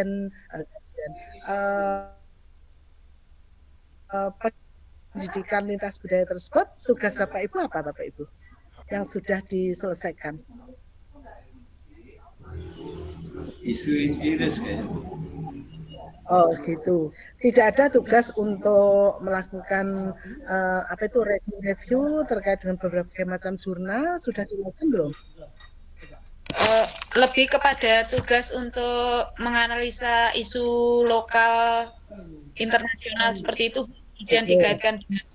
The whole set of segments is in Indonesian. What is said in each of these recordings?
kajian pendidikan lintas budaya tersebut, tugas Bapak Ibu apa Bapak Ibu yang sudah diselesaikan? Isu Inggris kayaknya. Oh gitu. Tidak ada tugas untuk melakukan review terkait dengan berbagai macam jurnal, sudah dilakukan belum? Lebih kepada tugas untuk menganalisa isu lokal internasional seperti itu, kemudian dikaitkan dengan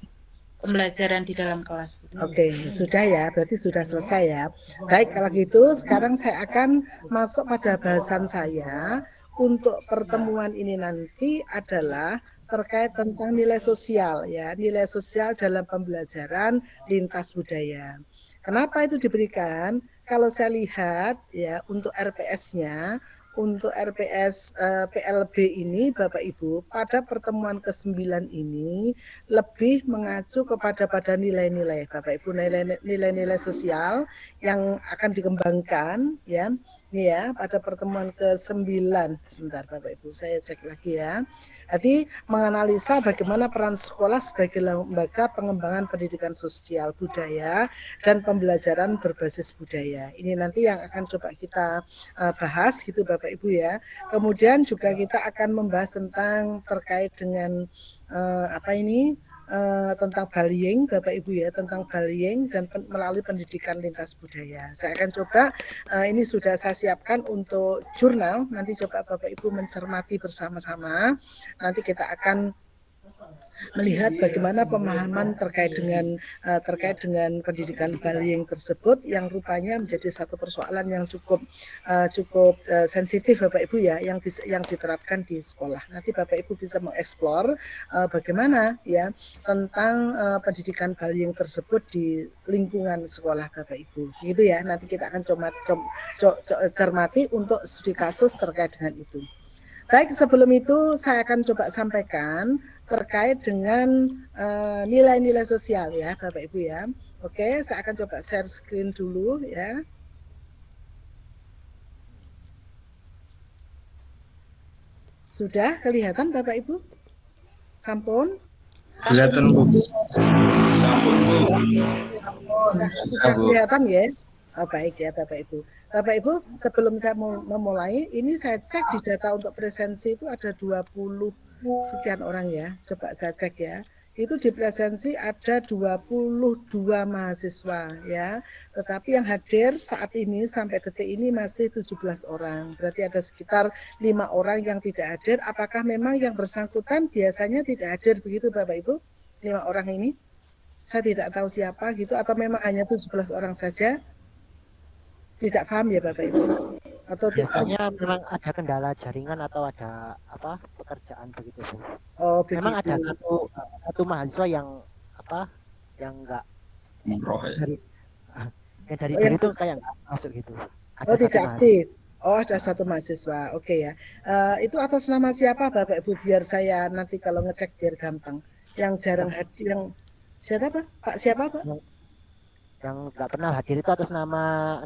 pembelajaran di dalam kelas. Oke, sudah ya, berarti sudah selesai ya. Baik, kalau gitu sekarang saya akan masuk pada bahasan saya. Untuk pertemuan ini nanti adalah terkait tentang nilai sosial ya, nilai sosial dalam pembelajaran lintas budaya. Kenapa itu diberikan? Kalau saya lihat ya untuk RPS-nya, untuk RPS PLB ini Bapak Ibu pada pertemuan ke-9 ini lebih mengacu pada nilai-nilai Bapak Ibu, nilai-nilai sosial yang akan dikembangkan ya. Ini ya pada pertemuan ke-9. Sebentar Bapak Ibu, saya cek lagi ya. Jadi menganalisa bagaimana peran sekolah sebagai lembaga pengembangan pendidikan sosial budaya dan pembelajaran berbasis budaya. Ini nanti yang akan coba kita bahas gitu Bapak Ibu ya. Kemudian juga kita akan membahas tentang terkait dengan tentang bullying Bapak Ibu ya, tentang bullying dan melalui pendidikan lintas budaya. Saya akan coba ini sudah saya siapkan untuk jurnal, nanti coba Bapak Ibu mencermati bersama-sama. Nanti kita akan melihat bagaimana pemahaman terkait dengan pendidikan bullying tersebut yang rupanya menjadi satu persoalan yang cukup sensitif Bapak Ibu ya, yang diterapkan di sekolah. Nanti Bapak Ibu bisa mengeksplor bagaimana ya tentang pendidikan bullying tersebut di lingkungan sekolah Bapak Ibu. Gitu ya. Nanti kita akan cermati untuk studi kasus terkait dengan itu. Baik, sebelum itu saya akan coba sampaikan terkait dengan nilai-nilai sosial ya Bapak Ibu ya. Oke, saya akan coba share screen dulu ya. Sudah kelihatan Bapak Ibu? Sampun? Kelihatan Bu. Sampun Bu. Sudah kelihatan ya? Oh, baik ya Bapak Ibu. Bapak Ibu, sebelum saya memulai, ini saya cek di data untuk presensi itu ada 20 sekian orang ya. Coba saya cek ya. Itu di presensi ada 22 mahasiswa ya. Tetapi yang hadir saat ini sampai detik ini masih 17 orang. Berarti ada sekitar 5 orang yang tidak hadir. Apakah memang yang bersangkutan biasanya tidak hadir begitu Bapak Ibu? 5 orang ini? Saya tidak tahu siapa gitu atau memang hanya 17 orang saja? Tidak paham ya Bapak Ibu? Atau biasanya memang ada kendala jaringan atau ada pekerjaan begitu Bu. Oh, begitu. Memang ada satu mahasiswa yang enggak dari itu kayak enggak masuk gitu. Ada tidak aktif. Oh, ada satu mahasiswa. Oke ya. Itu atas nama siapa Bapak Ibu biar saya nanti kalau ngecek biar gampang. Yang jarang hadir, yang siapa Pak? Pak siapa Pak? Yang nggak pernah hadir itu atas nama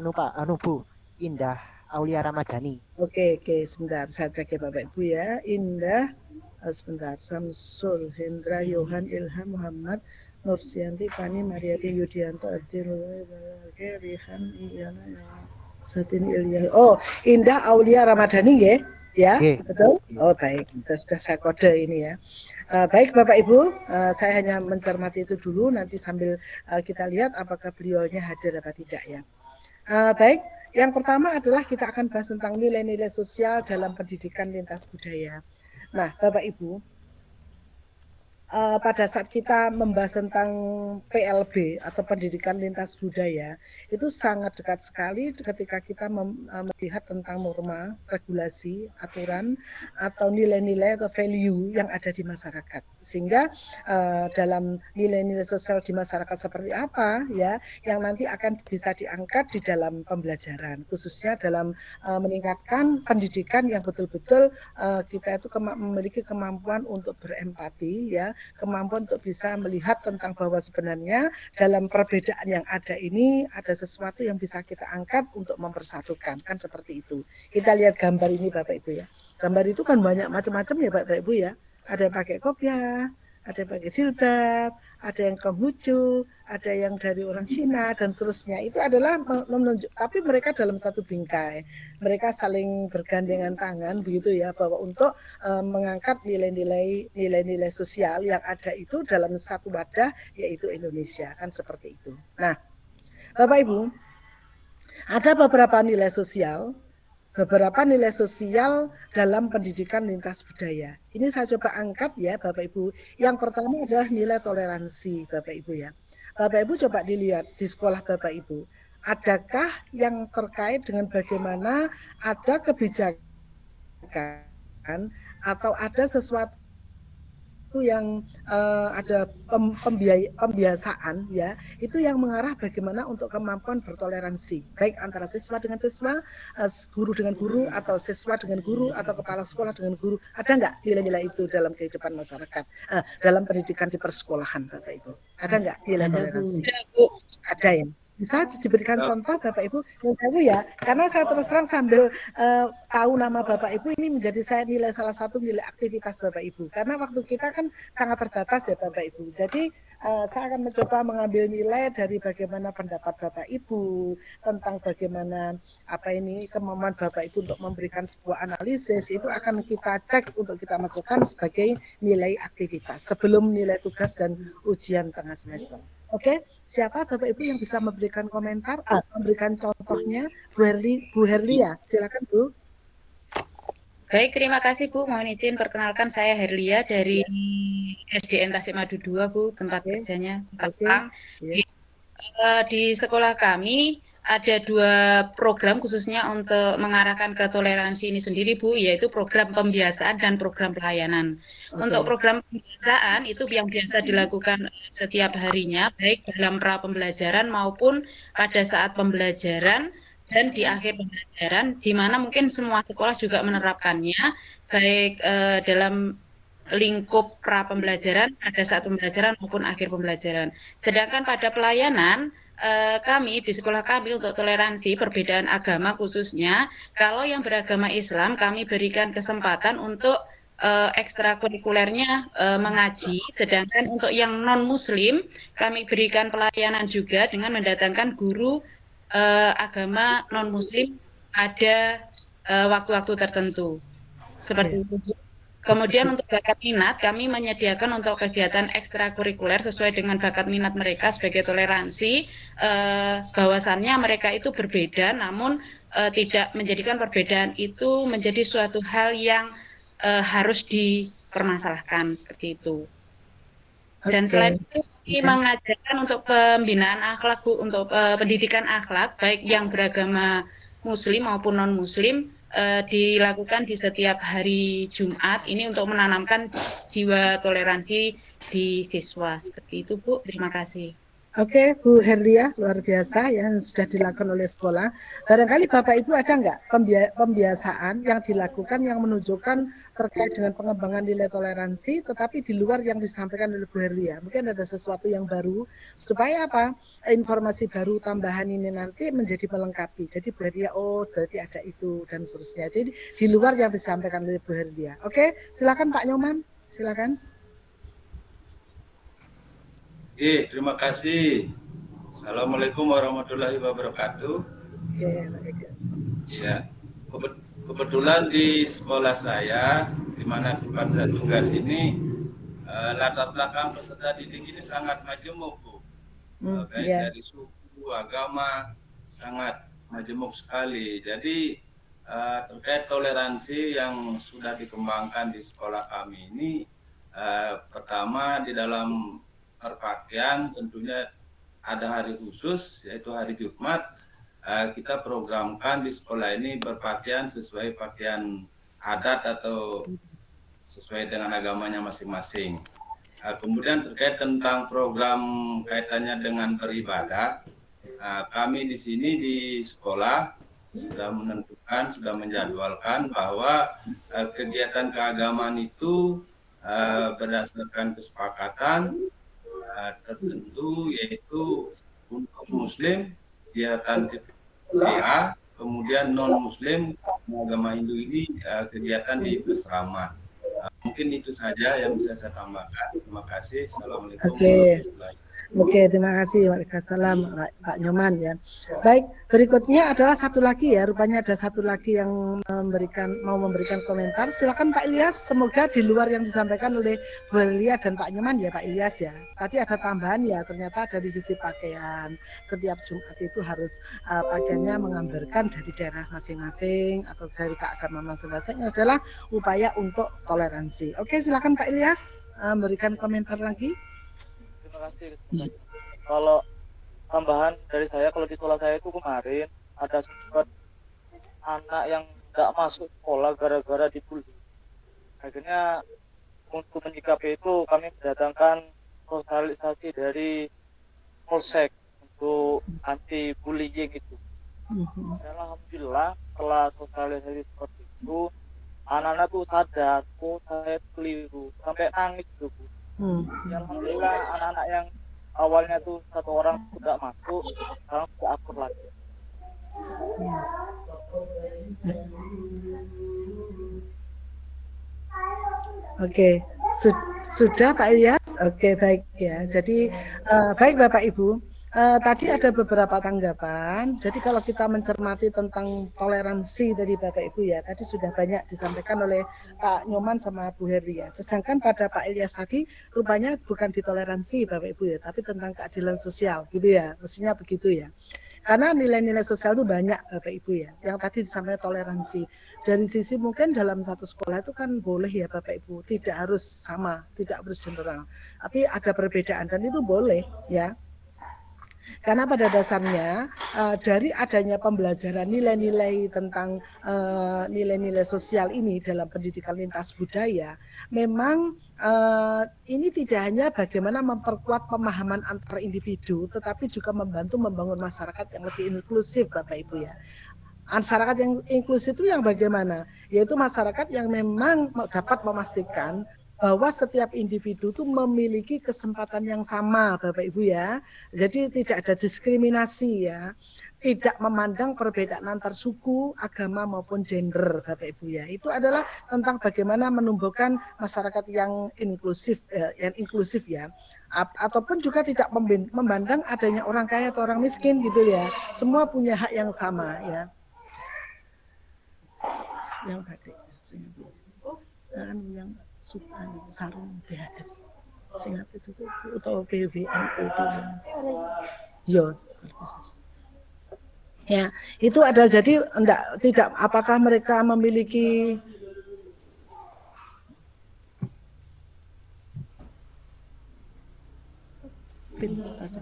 Bu Indah Aulia Ramadhani. Oke, sebentar saya cek ya Bapak Ibu ya. Indah, sebentar. Samsul Hendra Yohan Ilham Muhammad Nursianti Fani Mariati Yudianto Adil Rihan Iyana Satin Ilya. Oh, Indah Aulia Ramadhani ya, betul? Oh baik, sudah saya kode ini ya. Baik Bapak Ibu, saya hanya mencermati itu dulu, nanti sambil kita lihat apakah beliaunya hadir atau tidak ya. Baik, yang pertama adalah kita akan bahas tentang nilai-nilai sosial dalam pendidikan lintas budaya. Nah Bapak Ibu, pada saat kita membahas tentang PLB atau pendidikan lintas budaya, itu sangat dekat sekali ketika kita melihat tentang norma, regulasi, aturan, atau nilai-nilai atau value yang ada di masyarakat. Sehingga dalam nilai-nilai sosial di masyarakat seperti apa ya, yang nanti akan bisa diangkat di dalam pembelajaran, khususnya dalam meningkatkan pendidikan yang betul-betul kita itu memiliki kemampuan untuk berempati ya, kemampuan untuk bisa melihat tentang bahwa sebenarnya dalam perbedaan yang ada ini ada sesuatu yang bisa kita angkat untuk mempersatukan, kan seperti itu. Kita lihat gambar ini Bapak Ibu ya. Gambar itu kan banyak macam-macam ya Bapak Ibu ya. Ada yang pakai kopiah, ada yang pakai jilbab, ada yang Konghucu, ada yang dari orang Cina dan seterusnya. Itu adalah menunjuk, tapi mereka dalam satu bingkai. Mereka saling bergandengan tangan begitu ya, bahwa untuk mengangkat nilai-nilai sosial yang ada itu dalam satu wadah, yaitu Indonesia, kan seperti itu. Nah, Bapak Ibu, ada beberapa nilai sosial dalam pendidikan lintas budaya. Ini saya coba angkat ya Bapak Ibu. Yang pertama adalah nilai toleransi Bapak Ibu ya. Bapak Ibu coba dilihat di sekolah Bapak Ibu. Adakah yang terkait dengan bagaimana ada kebijakan atau ada sesuatu yang ada pembiasaan ya, itu yang mengarah bagaimana untuk kemampuan bertoleransi baik antara siswa dengan siswa, guru dengan guru, atau siswa dengan guru, atau kepala sekolah dengan guru. Ada nggak nilai-nilai itu dalam kehidupan masyarakat, dalam pendidikan di persekolahan Bapak Ibu? Ada nggak nilai toleransi? Ada ya. Bisa diberikan contoh Bapak Ibu yang saya ya, karena saya terus terang sambil tahu nama Bapak Ibu ini menjadi saya nilai salah satu nilai aktivitas Bapak Ibu, karena waktu kita kan sangat terbatas ya Bapak Ibu. Jadi saya akan mencoba mengambil nilai dari bagaimana pendapat Bapak Ibu tentang bagaimana kemampuan Bapak Ibu untuk memberikan sebuah analisis, itu akan kita cek untuk kita masukkan sebagai nilai aktivitas sebelum nilai tugas dan ujian tengah semester. Oke, siapa Bapak Ibu yang bisa memberikan komentar, memberikan contohnya? Bu Herlia, silakan Bu. Baik, terima kasih Bu. Mohon izin perkenalkan, saya Herlia dari SDN Tasikmadu 2 Bu, tempat kerjanya Tapang. Di sekolah kami ada 2 program khususnya untuk mengarahkan ke toleransi ini sendiri Bu, yaitu program pembiasaan dan program pelayanan. Untuk program pembiasaan itu yang biasa dilakukan setiap harinya, baik dalam pra pembelajaran maupun pada saat pembelajaran dan di akhir pembelajaran, di mana mungkin semua sekolah juga menerapkannya, baik dalam lingkup pra pembelajaran pada saat pembelajaran maupun akhir pembelajaran. Sedangkan pada pelayanan, kami di sekolah kami untuk toleransi perbedaan agama khususnya, kalau yang beragama Islam kami berikan kesempatan untuk ekstrakurikulernya mengaji, sedangkan untuk yang non Muslim kami berikan pelayanan juga dengan mendatangkan guru agama non Muslim pada waktu-waktu tertentu. Seperti itu. Kemudian untuk bakat minat, kami menyediakan untuk kegiatan ekstrakurikuler sesuai dengan bakat minat mereka sebagai toleransi, bahwasannya mereka itu berbeda, namun tidak menjadikan perbedaan itu menjadi suatu hal yang harus dipermasalahkan, seperti itu. Dan selain itu, kami mengajarkan untuk pembinaan akhlak, Bu, untuk pendidikan akhlak, baik yang beragama Muslim maupun non-Muslim, dilakukan di setiap hari Jumat ini untuk menanamkan jiwa toleransi di siswa. Seperti itu Bu, terima kasih. Oke, Bu Herlia, luar biasa yang sudah dilakukan oleh sekolah. Barangkali Bapak Ibu ada nggak pembiasaan yang dilakukan yang menunjukkan terkait dengan pengembangan nilai toleransi, tetapi di luar yang disampaikan oleh Bu Herlia. Mungkin ada sesuatu yang baru, supaya apa? Informasi baru tambahan ini nanti menjadi melengkapi. Jadi Bu Herlia, oh berarti ada itu, dan seterusnya. Jadi di luar yang disampaikan oleh Bu Herlia. Oke, silakan Pak Nyoman, silakan. Terima kasih. Assalamualaikum warahmatullahi wabarakatuh. Ya, kebetulan di sekolah saya, di mana tempat saya tugas ini, latar belakang peserta didik ini sangat majemuk, Bu. Baik dari suku, agama, sangat majemuk sekali. Jadi terkait toleransi yang sudah dikembangkan di sekolah kami ini, pertama di dalam berpakaian tentunya ada hari khusus yaitu hari Jumat. Kita programkan di sekolah ini berpakaian sesuai pakaian adat atau sesuai dengan agamanya masing-masing. Kemudian terkait tentang program kaitannya dengan beribadah, kami di sini di sekolah sudah menentukan, sudah menjadwalkan bahwa kegiatan keagamaan itu berdasarkan kesepakatan tertentu, yaitu untuk Muslim kegiatan TPA, kemudian non Muslim agama Hindu ini kegiatan di asrama. Mungkin itu saja yang bisa saya tambahkan. Terima kasih. Assalamualaikum warahmatullahi wabarakatuh. Oke, terima kasih. Waalaikumsalam Pak Nyoman ya. Baik, berikutnya adalah satu lagi ya. Rupanya ada satu lagi yang mau memberikan komentar. Silakan Pak Ilyas. Semoga di luar yang disampaikan oleh Bu Elia dan Pak Nyoman ya Pak Ilyas ya. Tadi ada tambahan ya. Ternyata dari sisi pakaian. Setiap Jumat itu harus pakaiannya menggambarkan dari daerah masing-masing atau dari keagamaan masing-masing adalah upaya untuk toleransi. Oke, silakan Pak Ilyas memberikan komentar lagi. Terima kasih. Kalau tambahan dari saya, kalau di sekolah saya itu kemarin ada sempat anak yang tidak masuk sekolah gara-gara dibully. Akhirnya untuk menyikapi itu kami mendatangkan sosialisasi dari Polsek untuk anti bullying itu. Dan alhamdulillah setelah sosialisasi seperti itu, anak-anak tuh sadar, oh saya keliru, sampai nangis tuh. Ya, alhamdulillah anak-anak yang awalnya tuh satu orang sudah masuk, sekarang sudah akur lagi. Oke, sudah Pak Ilyas. Oke, baik ya. Jadi baik Bapak Ibu. Tadi ada beberapa tanggapan. Jadi kalau kita mencermati tentang toleransi dari Bapak Ibu ya, tadi sudah banyak disampaikan oleh Pak Nyoman sama Bu Heri ya. Sedangkan pada Pak Ilyas tadi rupanya bukan ditoleransi Bapak Ibu ya, tapi tentang keadilan sosial gitu ya. Mestinya begitu ya. Karena nilai-nilai sosial itu banyak Bapak Ibu ya. Yang tadi disampaikan toleransi. Dari sisi mungkin dalam satu sekolah itu kan boleh ya Bapak Ibu, tidak harus sama, tidak harus general. Tapi ada perbedaan dan itu boleh ya. Karena pada dasarnya dari adanya pembelajaran nilai-nilai tentang nilai-nilai sosial ini dalam pendidikan lintas budaya, memang ini tidak hanya bagaimana memperkuat pemahaman antar individu, tetapi juga membantu membangun masyarakat yang lebih inklusif Bapak Ibu ya. Masyarakat yang inklusif itu yang bagaimana? Yaitu masyarakat yang memang dapat memastikan bahwa setiap individu itu memiliki kesempatan yang sama Bapak Ibu ya. Jadi tidak ada diskriminasi ya. Tidak memandang perbedaan antar suku, agama maupun gender Bapak Ibu ya. Itu adalah tentang bagaimana menumbuhkan masyarakat yang inklusif ya. Ataupun juga tidak memandang adanya orang kaya atau orang miskin gitu ya. Semua punya hak yang sama ya. Yang batik yang sarung BHS Singapura itu atau PWNU ya itu adalah jadi tidak apakah mereka memiliki pasang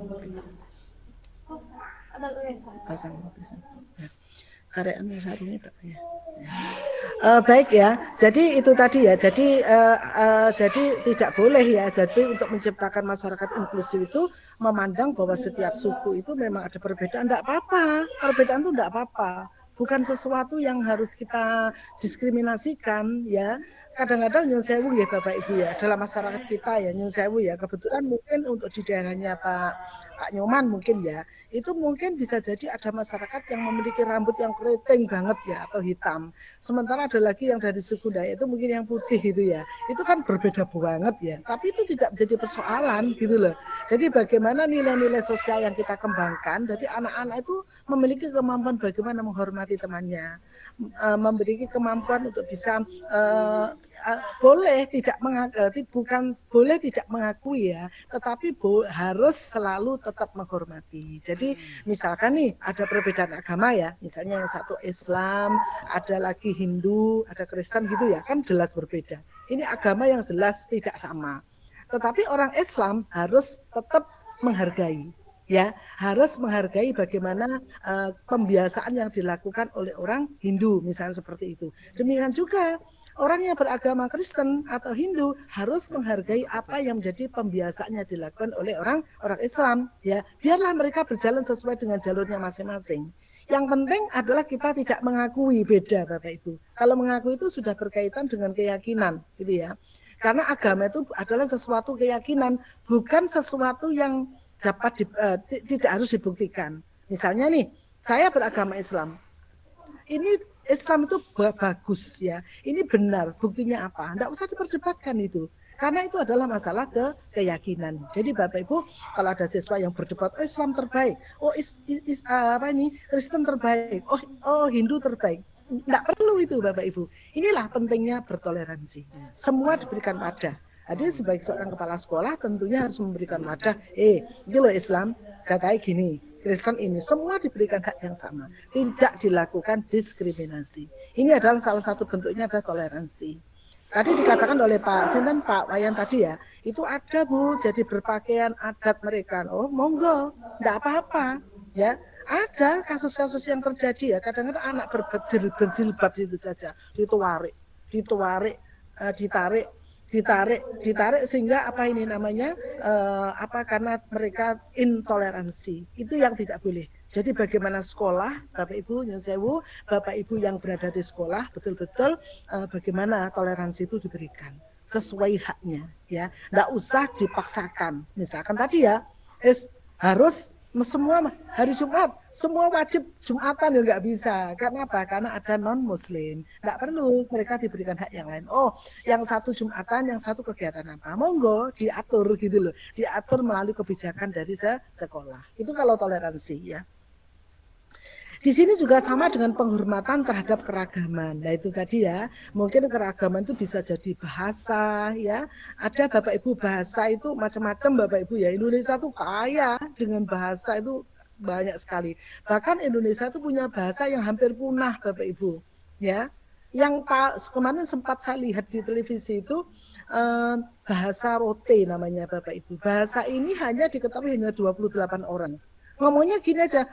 karyanya sarungnya ya. Baik ya, jadi itu tadi ya, jadi tidak boleh ya, jadi untuk menciptakan masyarakat inklusif itu memandang bahwa setiap suku itu memang ada perbedaan, enggak apa-apa, perbedaan itu enggak apa-apa, bukan sesuatu yang harus kita diskriminasikan ya. Kadang-kadang nyun sewu ya Bapak Ibu ya, dalam masyarakat kita ya nyun sewu ya, kebetulan mungkin untuk di daerahnya Pak Nyoman mungkin ya, itu mungkin bisa jadi ada masyarakat yang memiliki rambut yang keriting banget ya atau hitam. Sementara ada lagi yang dari suku Dayak itu mungkin yang putih gitu ya. Itu kan berbeda banget ya. Tapi itu tidak menjadi persoalan gitu loh. Jadi bagaimana nilai-nilai sosial yang kita kembangkan, jadi anak-anak itu memiliki kemampuan bagaimana menghormati temannya, memiliki kemampuan untuk bisa boleh tidak bukan boleh tidak mengakui ya, tetapi harus selalu tetap menghormati. Jadi misalkan nih ada perbedaan agama ya, misalnya yang satu Islam, ada lagi Hindu, ada Kristen gitu ya, kan jelas berbeda. Ini agama yang jelas tidak sama. Tetapi orang Islam harus tetap menghargai ya, harus menghargai bagaimana pembiasaan yang dilakukan oleh orang Hindu misalnya seperti itu. Demikian juga orang yang beragama Kristen atau Hindu harus menghargai apa yang menjadi pembiasaan yang dilakukan oleh orang Islam ya. Biarlah mereka berjalan sesuai dengan jalurnya masing-masing. Yang penting adalah kita tidak mengakui beda Bapak Ibu. Kalau mengakui itu sudah berkaitan dengan keyakinan gitu ya. Karena agama itu adalah sesuatu keyakinan, bukan sesuatu yang dapat tidak harus dibuktikan. Misalnya nih, saya beragama Islam. ini Islam itu bagus ya, ini benar, buktinya apa? Nggak usah diperdebatkan itu. Karena itu adalah masalah keyakinan. Jadi Bapak Ibu, kalau ada siswa yang berdebat, oh Islam terbaik, oh Kristen terbaik, oh Hindu terbaik, nggak perlu itu Bapak Ibu. Inilah pentingnya bertoleransi. Semua diberikan wadah. Jadi sebagai seorang kepala sekolah tentunya harus memberikan wadah. Ini loh Islam, katanya gini. Kristen ini semua diberikan hak yang sama, tidak dilakukan diskriminasi. Ini adalah salah satu bentuknya adalah toleransi. Tadi dikatakan oleh Pak Wayan tadi ya, itu ada Bu, jadi berpakaian adat mereka. Oh monggo, enggak apa-apa ya. Ada kasus-kasus yang terjadi ya, kadang-kadang anak berjilbab itu saja, ditarik sehingga apa ini namanya karena mereka intoleransi. Itu yang tidak boleh. Jadi bagaimana sekolah, Bapak Ibu, nyun sewu, Bapak Ibu yang berada di sekolah, betul-betul bagaimana toleransi itu diberikan sesuai haknya, ya. Nggak usah dipaksakan. Misalkan tadi ya, harus semua hari Jumat, semua wajib Jumatan ya nggak bisa. Karena apa? Karena ada non-Muslim. Nggak perlu, mereka diberikan hak yang lain. Oh, yang satu Jumatan, yang satu kegiatan apa? Monggo diatur gitu loh. Diatur melalui kebijakan dari sekolah. Itu kalau toleransi ya. Di sini juga sama dengan penghormatan terhadap keragaman. Nah itu tadi ya, mungkin keragaman itu bisa jadi bahasa ya. Ada Bapak Ibu bahasa itu macam-macam Bapak Ibu ya. Indonesia tuh kaya dengan bahasa itu banyak sekali. Bahkan Indonesia itu punya bahasa yang hampir punah Bapak Ibu ya. Yang kemarin sempat saya lihat di televisi itu bahasa rote namanya Bapak Ibu. Bahasa ini hanya diketahui hanya 28 orang. Ngomongnya gini aja,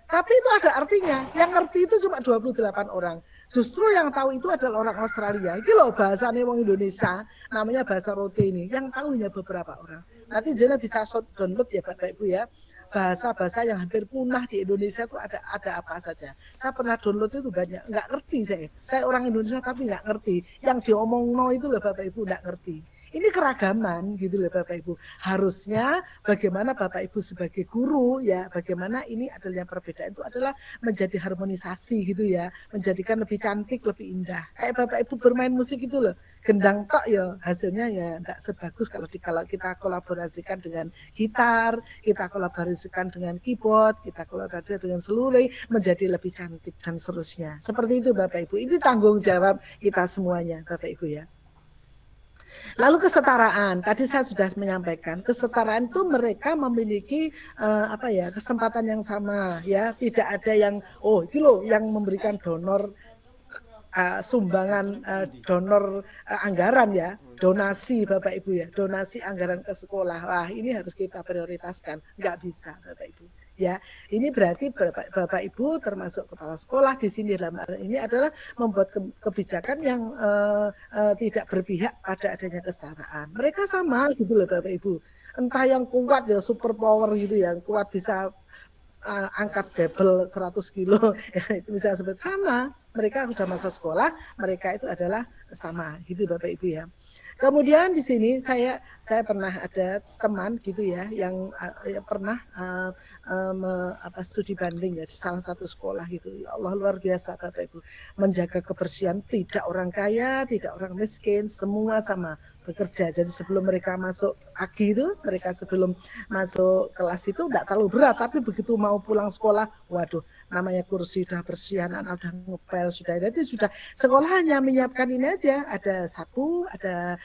tapi itu ada artinya. Yang ngerti itu cuma 28 orang. Justru yang tahu itu adalah orang Australia. Ini loh bahasanya orang Indonesia, namanya bahasa rote ini. Yang tahu hanya beberapa orang. Nanti jenah bisa download ya Bapak Ibu ya. Bahasa-bahasa yang hampir punah di Indonesia itu ada apa saja. Saya pernah download itu banyak, nggak ngerti saya. Saya orang Indonesia tapi nggak ngerti. Yang diomong no itu loh Bapak Ibu nggak ngerti. Ini keragaman gitu loh Bapak Ibu. Harusnya bagaimana Bapak Ibu sebagai guru ya, bagaimana ini adalah perbedaan itu adalah menjadi harmonisasi gitu ya, menjadikan lebih cantik, lebih indah. Kayak Bapak Ibu bermain musik itu loh, gendang tok ya hasilnya ya enggak sebagus kalau kita kolaborasikan dengan gitar, kita kolaborasikan dengan keyboard, kita kolaborasikan dengan seluruh menjadi lebih cantik dan seterusnya. Seperti itu Bapak Ibu. Ini tanggung jawab kita semuanya Bapak Ibu ya. Lalu kesetaraan, tadi saya sudah menyampaikan, kesetaraan itu mereka memiliki kesempatan yang sama ya, tidak ada yang itu loh yang memberikan donor sumbangan donor anggaran ya, donasi Bapak Ibu ya, donasi anggaran ke sekolah. Wah, ini harus kita prioritaskan, nggak bisa Bapak Ibu. Ya, ini berarti Bapak Ibu termasuk kepala sekolah di sini dalam hal ini adalah membuat kebijakan yang tidak berpihak pada adanya kesetaraan. Mereka sama gitu loh Bapak Ibu. Entah yang kuat ya super power gitu yang kuat bisa angkat bebel 100 kilo ya, itu bisa sebut sama. Mereka sudah masa sekolah, mereka itu adalah sama gitu Bapak Ibu ya. Kemudian di sini saya pernah ada teman gitu ya yang pernah studi banding ya di salah satu sekolah gitu. Ya Allah luar biasa Bapak Ibu, menjaga kebersihan, tidak orang kaya, tidak orang miskin, semua sama bekerja. Jadi sebelum mereka masuk pagi itu, mereka sebelum masuk kelas itu enggak terlalu berat, tapi begitu mau pulang sekolah, waduh, namanya kursi sudah bersih, anak-anak sudah ngepel, sudah. Jadi sudah sekolah hanya menyiapkan ini aja, ada sapu, ada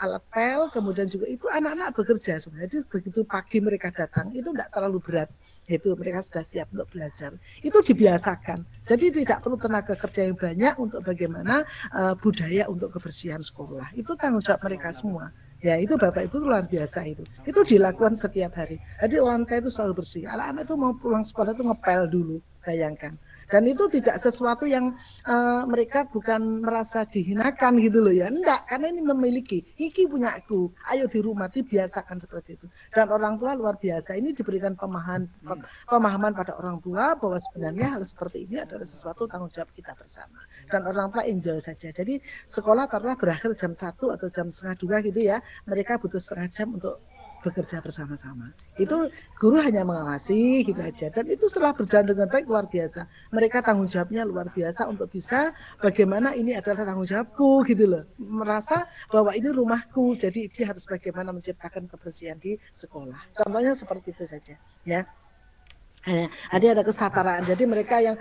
alat pel, kemudian juga itu anak-anak bekerja sebenarnya. Jadi begitu pagi mereka datang, itu enggak terlalu berat. Itu mereka sudah siap untuk belajar. Itu dibiasakan. Jadi tidak perlu tenaga kerja yang banyak untuk bagaimana budaya untuk kebersihan sekolah. Itu tanggung jawab mereka semua. Ya itu Bapak Ibu luar biasa itu. Itu dilakukan setiap hari. Jadi lantai itu selalu bersih. Anak-anak itu mau pulang sekolah itu ngepel dulu, bayangkan. Dan itu tidak sesuatu yang mereka bukan merasa dihinakan gitu loh ya. Enggak, karena ini memiliki. Iki punya aku, ayo di rumah dibiasakan seperti itu. Dan orang tua luar biasa. Ini diberikan pemahaman pada orang tua bahwa sebenarnya hal seperti ini adalah sesuatu tanggung jawab kita bersama. Dan orang tua enjoy saja. Jadi sekolah taruhlah berakhir jam 1 atau jam setengah 2 gitu ya. Mereka butuh setengah jam untuk bekerja bersama-sama. Itu guru hanya mengawasi gitu aja, dan itu setelah berjalan dengan baik luar biasa. Mereka tanggung jawabnya luar biasa untuk bisa bagaimana ini adalah tanggung jawabku gitu loh. Merasa bahwa ini rumahku, jadi dia harus bagaimana menciptakan kebersihan di sekolah. Contohnya seperti itu saja ya. Ada kesetaraan. Jadi mereka yang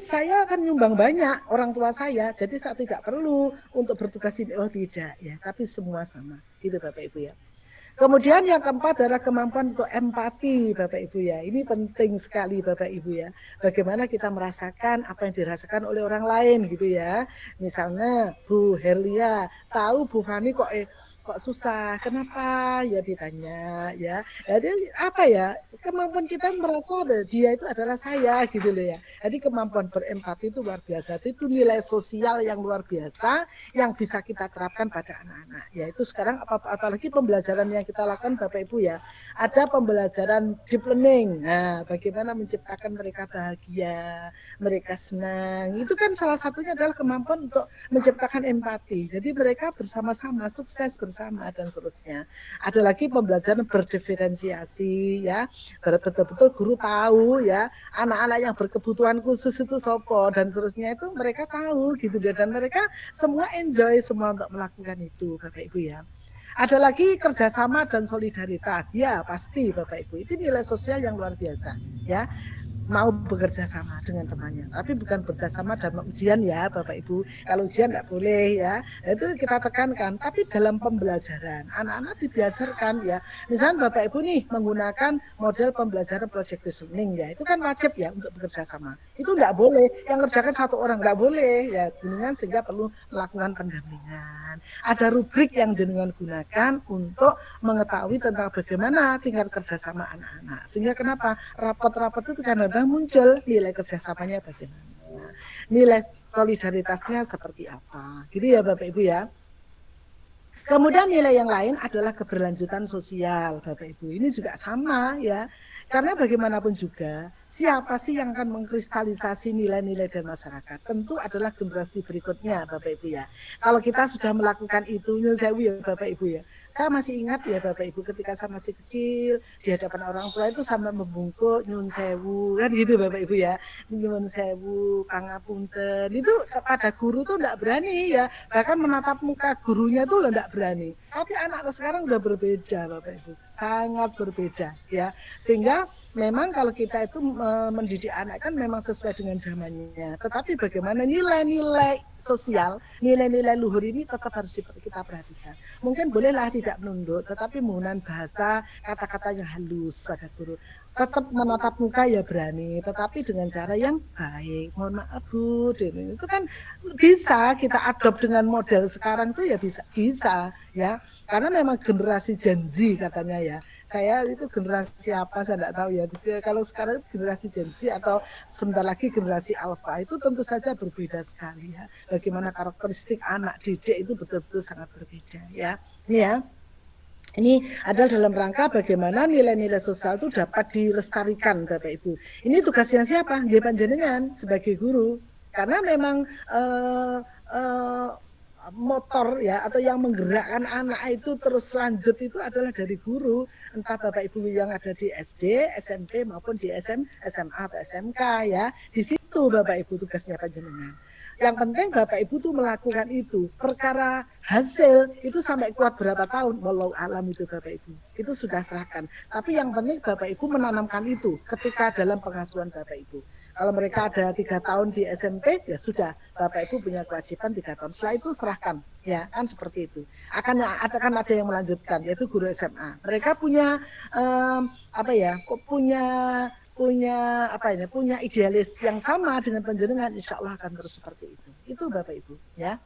saya akan nyumbang banyak orang tua saya, jadi saya tidak perlu untuk bertugas ini. Oh tidak ya, tapi semua sama. Itu Bapak Ibu ya. Kemudian yang keempat adalah kemampuan untuk empati Bapak Ibu ya. Ini penting sekali Bapak Ibu ya. Bagaimana kita merasakan apa yang dirasakan oleh orang lain gitu ya. Misalnya Bu Herlia tahu Bu Fani kok susah, kenapa ya ditanya ya. Jadi apa ya, kemampuan kita merasa dia itu adalah saya gitu loh ya. Jadi kemampuan berempati itu luar biasa. Itu nilai sosial yang luar biasa yang bisa kita terapkan pada anak-anak. Yaitu sekarang apalagi pembelajaran yang kita lakukan Bapak Ibu ya. Ada pembelajaran deep learning. Nah, bagaimana menciptakan mereka bahagia, mereka senang. Itu kan salah satunya adalah kemampuan untuk menciptakan empati. Jadi mereka bersama-sama sukses bersama dan seterusnya. Ada lagi pembelajaran berdiferensiasi ya. Betul-betul guru tahu ya, anak-anak yang berkebutuhan khusus itu sopo dan seterusnya, itu mereka tahu gitu dan mereka semua enjoy semua untuk melakukan itu Bapak Ibu ya. Ada lagi kerjasama dan solidaritas ya, pasti Bapak Ibu itu nilai sosial yang luar biasa ya. Mau bekerja sama dengan temannya, tapi bukan bekerjasama dalam ujian ya Bapak Ibu. Kalau ujian tidak boleh ya, itu kita tekankan. Tapi dalam pembelajaran, anak-anak dibiasakan ya. Misalnya Bapak Ibu nih menggunakan model pembelajaran project based learning ya, itu kan wajib ya untuk bekerja sama. Itu tidak boleh, yang kerjakan satu orang tidak boleh ya, dengan sehingga perlu melakukan pendampingan. Ada rubrik yang jenengan gunakan untuk mengetahui tentang bagaimana tingkat kerjasama anak-anak. Sehingga kenapa rapat-rapat itu kan muncul nilai kerjasamanya bagaimana, nilai solidaritasnya seperti apa, gitu ya Bapak Ibu ya. Kemudian nilai yang lain adalah keberlanjutan sosial Bapak Ibu. Ini juga sama ya, karena bagaimanapun juga siapa sih yang akan mengkristalisasi nilai-nilai dari masyarakat? Tentu adalah generasi berikutnya Bapak Ibu ya. Kalau kita sudah melakukan itu, nyun sewu ya Bapak Ibu ya. Saya masih ingat ya Bapak Ibu, ketika saya masih kecil di hadapan orang tua itu sampai membungkuk nyun sewu kan gitu Bapak Ibu ya. Nyun sewu, pangapunten, itu kepada guru tuh enggak berani ya. Bahkan menatap muka gurunya tuh enggak berani. Tapi anak sekarang udah berbeda Bapak Ibu, sangat berbeda ya. Sehingga memang kalau kita itu mendidik anak kan memang sesuai dengan zamannya. Tetapi bagaimana nilai-nilai sosial, nilai-nilai luhur ini tetap harus kita perhatikan. Mungkin bolehlah tidak menunduk, tetapi menggunakan bahasa kata-kata yang halus pada guru. Tetap menatap muka ya berani, tetapi dengan cara yang baik. Mohon maaf Bu, itu kan bisa kita adopt dengan model sekarang tuh ya bisa ya. Karena memang generasi Gen Z katanya ya. Saya itu generasi apa saya tidak tahu ya. Kalau sekarang generasi Gen Z atau sebentar lagi generasi Alpha itu tentu saja berbeda sekali ya. Bagaimana karakteristik anak didik itu betul-betul sangat berbeda ya. Ini ya. Ini adalah dalam rangka bagaimana nilai-nilai sosial itu dapat dilestarikan Bapak Ibu. Ini tugasnya siapa? Dia panjenengan sebagai guru. Karena memang motor ya atau yang menggerakkan anak itu terus lanjut itu adalah dari guru, entah Bapak Ibu yang ada di SD, SMP maupun di SMA atau SMK ya. Di situ Bapak Ibu tugasnya panjenengan. Yang penting Bapak Ibu tuh melakukan itu. Perkara hasil itu sampai kuat berapa tahun, wallahu alam itu Bapak Ibu. Itu sudah serahkan. Tapi yang penting Bapak Ibu menanamkan itu ketika dalam pengasuhan Bapak Ibu. Kalau mereka ada 3 tahun di SMP, ya sudah Bapak Ibu punya kewajiban 3 tahun. Setelah itu serahkan, ya kan seperti itu. Akan ada yang melanjutkan, yaitu guru SMA. Mereka punya punya idealis yang sama dengan panjenengan, insya Allah akan terus seperti itu. Itu Bapak Ibu ya.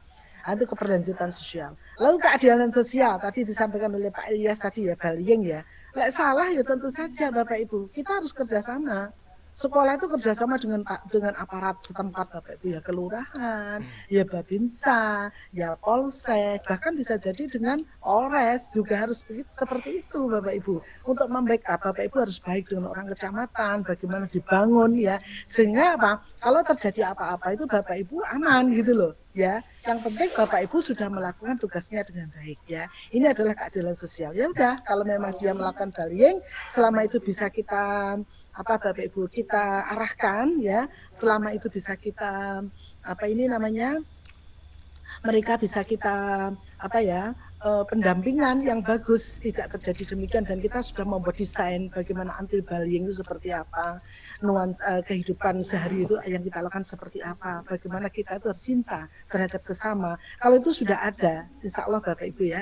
Itu keberlanjutan sosial. Lalu keadilan sosial tadi disampaikan oleh Pak Ilyas tadi ya, bullying ya. Lek salah ya tentu saja Bapak Ibu, kita harus kerjasama. Sekolah itu kerjasama dengan aparat setempat Bapak Ibu ya, kelurahan, ya Babinsa, ya Polsek, bahkan bisa jadi dengan Polres juga harus seperti itu Bapak Ibu. Untuk membackup Bapak Ibu harus baik dengan orang kecamatan, bagaimana dibangun ya, sehingga apa? Kalau terjadi apa-apa itu Bapak Ibu aman gitu loh ya. Yang penting Bapak Ibu sudah melakukan tugasnya dengan baik ya. Ini adalah keadilan sosial. Ya udah, kalau memang dia melakukan bullying, selama itu bisa kita Bapak Ibu kita arahkan ya, selama itu bisa kita mereka bisa kita pendampingan yang bagus, tidak terjadi demikian, dan kita sudah membuat desain bagaimana anti bullying itu seperti apa, nuansa kehidupan sehari itu yang kita lakukan seperti apa, bagaimana kita itu harus cinta terhadap sesama. Kalau itu sudah ada, insya Allah Bapak Ibu ya,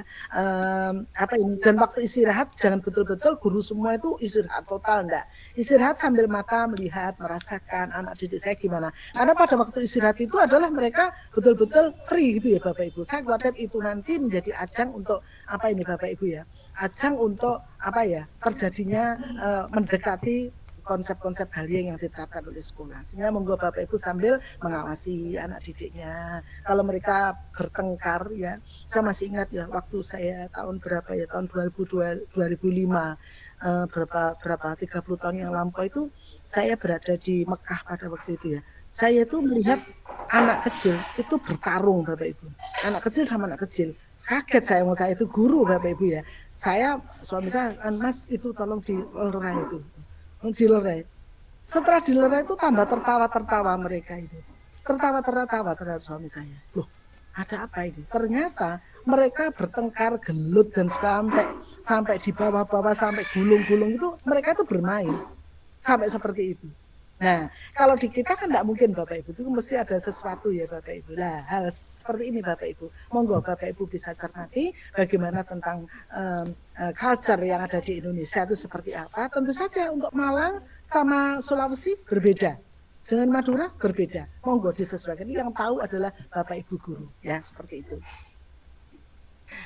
dan waktu istirahat jangan betul-betul guru semua itu istirahat total, enggak. Istirahat sambil mata melihat, merasakan anak didik saya gimana. Karena pada waktu istirahat itu adalah mereka betul-betul free gitu ya Bapak Ibu. Saya khawatir itu nanti menjadi ajang untuk Bapak Ibu ya, ajang untuk terjadinya mendekati konsep-konsep bullying yang ditetapkan oleh sekolah. Sehingga monggo Bapak Ibu sambil mengawasi anak didiknya. Kalau mereka bertengkar ya, saya masih ingat ya waktu saya tahun 2005, berapa 30 tahun yang lampau itu saya berada di Mekah pada waktu itu ya. Saya itu melihat anak kecil itu bertarung Bapak Ibu. Anak kecil sama anak kecil. Kaget saya itu guru Bapak Ibu ya. Suami saya, Mas itu tolong dilerai itu. Dilerai. Setelah dilerai itu tambah tertawa mereka itu. Tertawa terhadap suami saya. Loh, ada apa ini? Ternyata mereka bertengkar gelut dan sampai di bawah-bawah, sampai gulung-gulung itu mereka itu bermain. Sampai seperti itu. Nah, kalau di kita kan tidak mungkin Bapak Ibu, itu mesti ada sesuatu ya Bapak Ibu. Lah, hal seperti ini Bapak Ibu. Monggo Bapak Ibu bisa cermati bagaimana tentang culture yang ada di Indonesia itu seperti apa. Tentu saja untuk Malang sama Sulawesi berbeda. Dengan Madura berbeda. Monggo disesuaikan. Yang tahu adalah Bapak Ibu guru, ya seperti itu.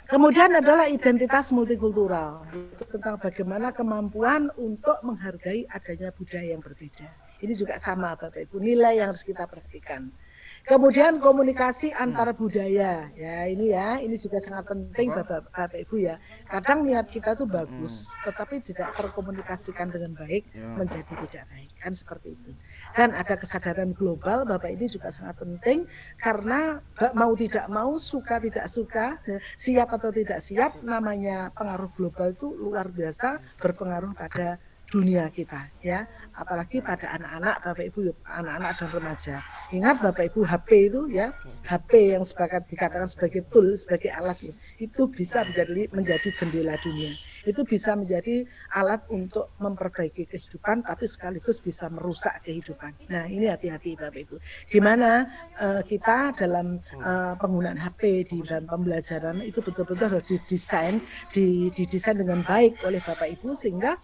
Kemudian adalah identitas multikultural, itu tentang bagaimana kemampuan untuk menghargai adanya budaya yang berbeda. Ini juga sama Bapak Ibu, nilai yang harus kita perhatikan. Kemudian komunikasi antar budaya, ini juga sangat penting Bapak Ibu ya. Kadang niat kita tuh bagus, tetapi tidak terkomunikasikan dengan baik, menjadi tidak baik, kan seperti itu. Dan ada kesadaran global, Bapak ini juga sangat penting, karena mau tidak mau, suka tidak suka, siap atau tidak siap, namanya pengaruh global itu luar biasa berpengaruh pada dunia kita ya, apalagi pada anak-anak Bapak Ibu, anak-anak dan remaja. Ingat Bapak Ibu, HP itu ya, HP yang dikatakan sebagai tool, sebagai alat itu bisa menjadi jendela dunia. Itu bisa menjadi alat untuk memperbaiki kehidupan, tapi sekaligus bisa merusak kehidupan. Nah, ini hati-hati Bapak Ibu. Gimana kita dalam penggunaan HP di dalam pembelajaran itu betul-betul harus didesain dengan baik oleh Bapak Ibu, sehingga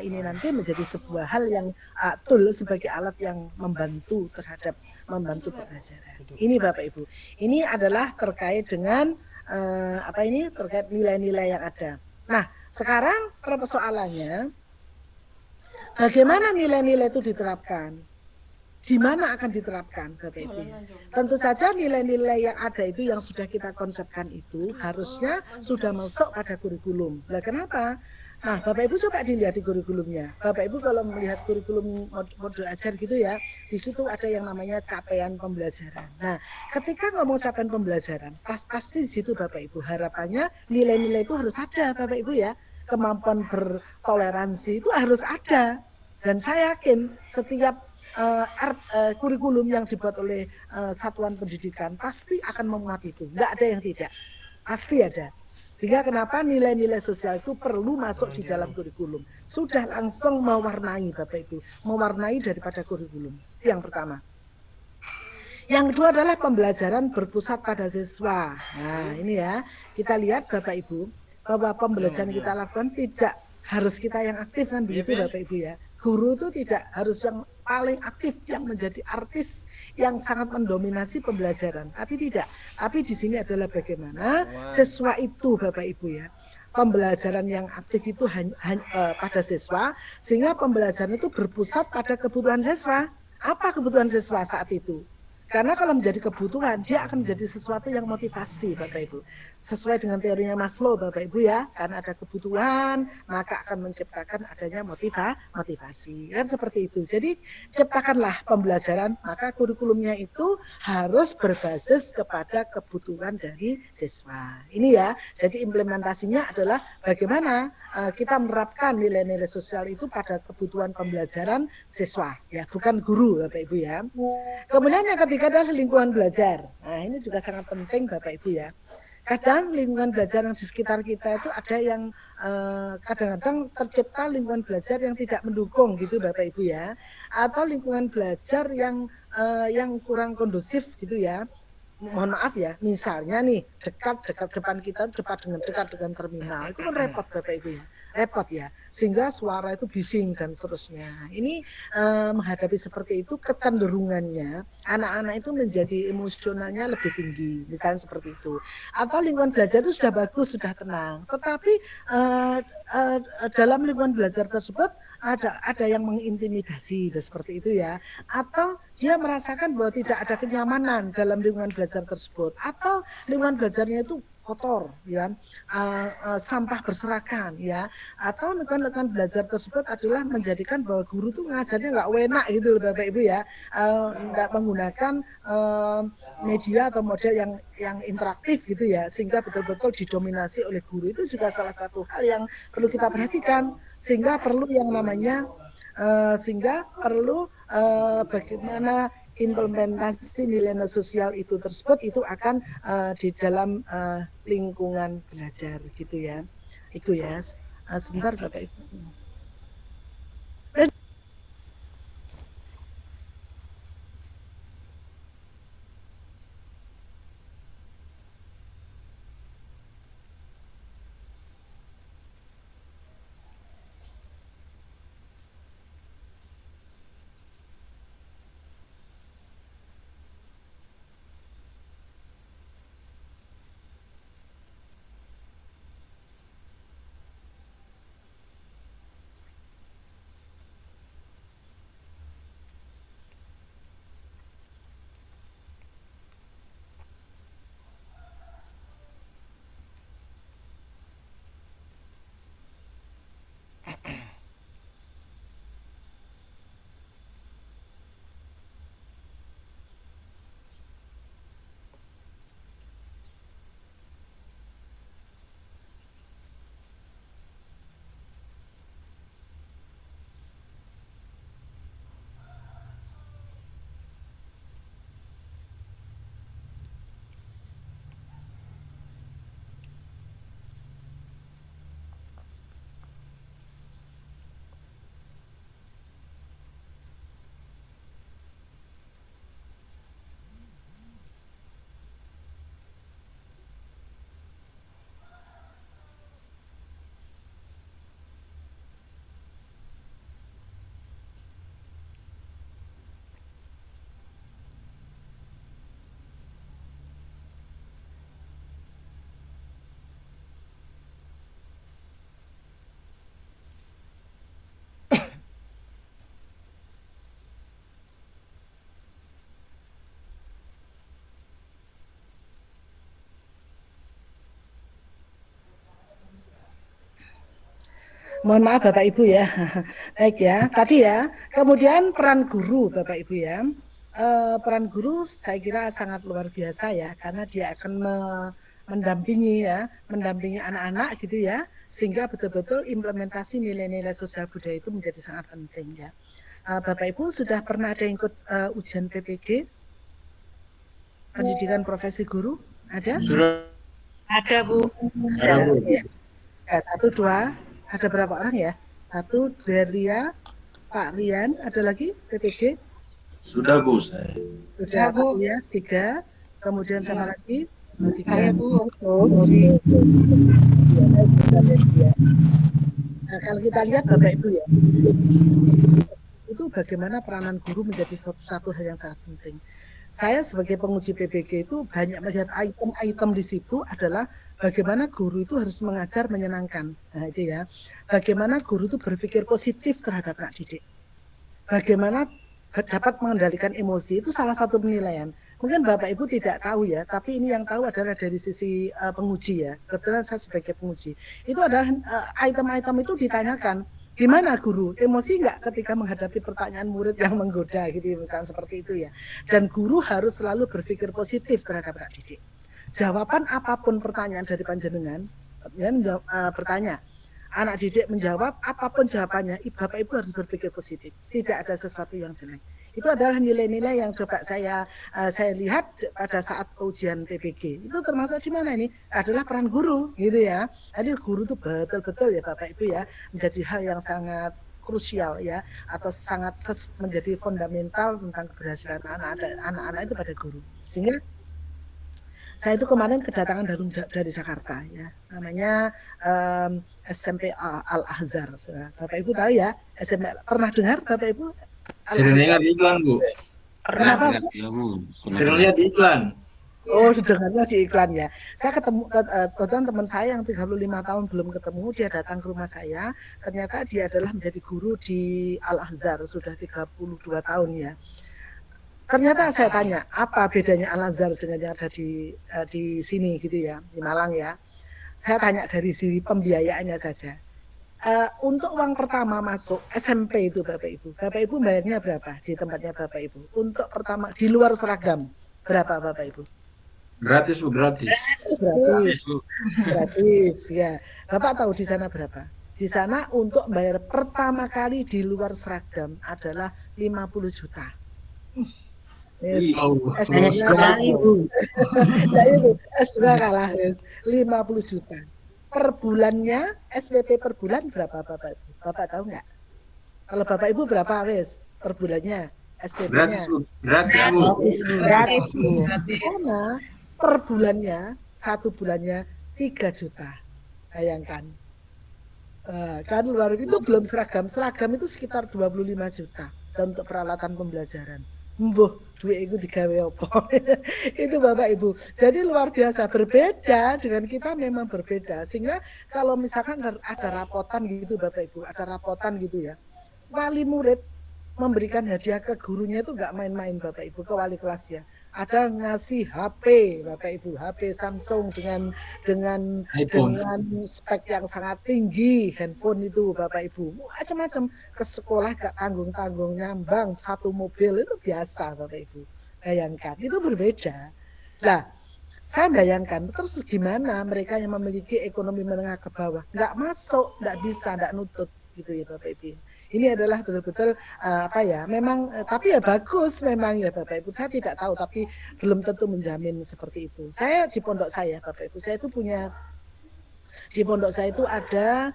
ini nanti menjadi sebuah hal yang tool sebagai alat yang membantu pembelajaran. Ini Bapak Ibu. Ini adalah terkait dengan terkait nilai-nilai yang ada. Nah, sekarang persoalannya bagaimana nilai-nilai itu diterapkan? Di mana akan diterapkan Bapak Ibu? Tentu saja nilai-nilai yang ada itu yang sudah kita konsepkan itu harusnya sudah masuk pada kurikulum. Nah, kenapa? Nah, Bapak Ibu coba dilihat di kurikulumnya. Bapak Ibu kalau melihat kurikulum modul ajar gitu ya, di situ ada yang namanya capaian pembelajaran. Nah, ketika ngomong capaian pembelajaran, pasti di situ Bapak Ibu harapannya nilai-nilai itu harus ada Bapak Ibu ya. Kemampuan bertoleransi itu harus ada. Dan saya yakin setiap kurikulum yang dibuat oleh satuan pendidikan pasti akan memuat itu. Enggak ada yang tidak. Pasti ada. Sehingga kenapa nilai-nilai sosial itu perlu masuk di dalam kurikulum. Sudah langsung mewarnai Bapak Ibu. Mewarnai daripada kurikulum. Yang pertama. Yang kedua adalah pembelajaran berpusat pada siswa. Nah ini ya, kita lihat Bapak Ibu, bahwa pembelajaran kita lakukan tidak harus kita yang aktif kan begitu Bapak Ibu ya. Guru itu tidak harus yang paling aktif, yang menjadi artis yang sangat mendominasi pembelajaran, tapi tidak. Tapi di sini adalah bagaimana siswa itu Bapak Ibu ya pembelajaran yang aktif itu pada siswa, sehingga pembelajaran itu berpusat pada kebutuhan siswa. Apa kebutuhan siswa saat itu? Karena kalau menjadi kebutuhan, dia akan menjadi sesuatu yang motivasi, Bapak Ibu. Sesuai dengan teorinya Maslow, Bapak Ibu ya. Karena ada kebutuhan, maka akan menciptakan adanya motivasi. Kan seperti itu. Jadi, ciptakanlah pembelajaran, maka kurikulumnya itu harus berbasis kepada kebutuhan dari siswa. Ini ya. Jadi, implementasinya adalah bagaimana kita menerapkan nilai-nilai sosial itu pada kebutuhan pembelajaran siswa. Ya, bukan guru, Bapak Ibu ya. Kemudian yang ketiga adalah lingkungan belajar. Nah, ini juga sangat penting Bapak Ibu ya. Kadang lingkungan belajar yang di sekitar kita itu ada yang kadang-kadang tercipta lingkungan belajar yang tidak mendukung gitu Bapak Ibu ya. Atau lingkungan belajar yang kurang kondusif gitu ya. Mohon maaf ya, misalnya nih dekat depan kita, dekat dengan terminal, itu kan repot Bapak Ibu ya. Repot ya, sehingga suara itu bising dan seterusnya. Ini menghadapi seperti itu kecenderungannya anak-anak itu menjadi emosionalnya lebih tinggi, misalnya seperti itu. Atau lingkungan belajar itu sudah bagus, sudah tenang, tetapi dalam lingkungan belajar tersebut ada yang mengintimidasi, seperti itu ya. Atau dia merasakan bahwa tidak ada kenyamanan dalam lingkungan belajar tersebut, atau lingkungan belajarnya itu kotor ya, sampah berserakan ya, atau lingkungan belajar tersebut adalah menjadikan bahwa guru tuh ngajarnya nggak enak gitu loh Bapak Ibu ya, nggak menggunakan media atau model yang interaktif gitu ya, sehingga betul-betul didominasi oleh guru. Itu juga salah satu hal yang perlu kita perhatikan, sehingga perlu yang namanya bagaimana implementasi nilai sosial itu tersebut itu akan di dalam lingkungan belajar gitu ya. Itu ya. Sebentar Bapak Ibu. Mohon maaf Bapak Ibu ya. Baik ya, tadi ya. Kemudian peran guru Bapak Ibu ya. Peran guru saya kira sangat luar biasa ya, karena dia akan mendampingi anak-anak gitu ya, sehingga betul-betul implementasi nilai-nilai sosial budaya itu menjadi sangat penting ya. Bapak Ibu sudah pernah ada ikut ujian PPG? Pendidikan profesi guru? Ada? Sudah Ada Bu. Ya, ya. 1, 2. Ada berapa orang ya? 1, Beria, Pak Rian, ada lagi PPG? sudah Bu saya. Sudah Bu ya, 3. Kemudian sama lagi? 3. Saya Bu. Nah, kalau kita lihat Bapak Ibu ya, itu bagaimana peranan guru menjadi satu hal yang sangat penting. Saya sebagai penguji PPG itu banyak melihat item-item di situ adalah bagaimana guru itu harus mengajar menyenangkan. Nah, itu ya. Bagaimana guru itu berpikir positif terhadap anak didik. Bagaimana dapat mengendalikan emosi, itu salah satu penilaian. Mungkin Bapak Ibu tidak tahu ya, tapi ini yang tahu adalah dari sisi penguji ya. Kebetulan saya sebagai penguji. Itu adalah item-item itu ditanyakan. Gimana guru? Emosi nggak ketika menghadapi pertanyaan murid yang menggoda gitu, misalnya seperti itu ya. Dan guru harus selalu berpikir positif terhadap anak didik. Jawaban apapun pertanyaan dari panjenengan, bertanya, anak didik menjawab apapun jawabannya, Bapak Ibu harus berpikir positif. Tidak ada sesuatu yang jelek. Itu adalah nilai-nilai yang coba saya lihat pada saat ujian PPG. Itu termasuk di mana ini? Adalah peran guru, gitu ya. Jadi guru itu betul-betul ya Bapak Ibu ya, menjadi hal yang sangat krusial ya, atau sangat menjadi fundamental tentang keberhasilan anak-anak itu pada guru. Sehingga saya itu kemarin kedatangan dari Jakarta ya, namanya SMP Al-Azhar. Bapak Ibu tahu ya, SMP, pernah dengar Bapak Ibu? Sering lihat iklan, Bu. Kenapa? Sering lihat iklan. Oh, dengarnya di iklan ya. Saya ketemu teman saya yang 35 tahun belum ketemu, dia datang ke rumah saya. Ternyata dia adalah menjadi guru di Al-Azhar sudah 32 tahun ya. Ternyata saya tanya, apa bedanya Al-Azhar dengan yang ada di sini gitu ya, di Malang ya. Saya tanya dari sisi pembiayaannya saja. Untuk uang pertama masuk SMP itu Bapak Ibu bayarnya berapa di tempatnya Bapak Ibu? Untuk pertama di luar seragam berapa Bapak Ibu? Gratis, Bu, gratis. Gratis ya. Bapak tahu di sana berapa? Di sana untuk bayar pertama kali di luar seragam adalah 50 juta. Yes. Banyak sekali, Bu. Ya itu, S2 kalah, yes. 50 juta. Per bulannya, SPP per bulan berapa Bapak Ibu? Bapak tahu nggak? Kalau Bapak Ibu berapa wes per bulannya SPP-nya? Gratis, Bu. Gratis, Bu. Karena per bulannya, 1 bulannya 3 juta. Bayangkan. Kan luar itu belum seragam. Seragam itu sekitar 25 juta. Dan untuk peralatan pembelajaran. Mbuh, duit itu digawe apa? Itu Bapak Ibu. Jadi luar biasa, berbeda dengan kita, memang berbeda. Sehingga kalau misalkan ada rapotan gitu Bapak Ibu, ada rapotan gitu ya. Wali murid memberikan hadiah ke gurunya itu nggak main-main Bapak Ibu, ke wali kelas ya. Ada ngasih HP Bapak Ibu, HP Samsung dengan spek yang sangat tinggi, handphone itu Bapak Ibu, macam-macam. Ke sekolah gak tanggung-tanggung, nyambang 1 mobil, itu biasa Bapak Ibu. Bayangkan, itu berbeda. Nah, saya bayangkan terus gimana mereka yang memiliki ekonomi menengah ke bawah, nggak masuk, nggak bisa, nggak nutut gitu ya Bapak Ibu. Ini adalah betul-betul memang tapi ya bagus memang ya Bapak Ibu. Saya tidak tahu, tapi belum tentu menjamin seperti itu. Saya di pondok saya Bapak Ibu, saya itu punya, di pondok saya itu ada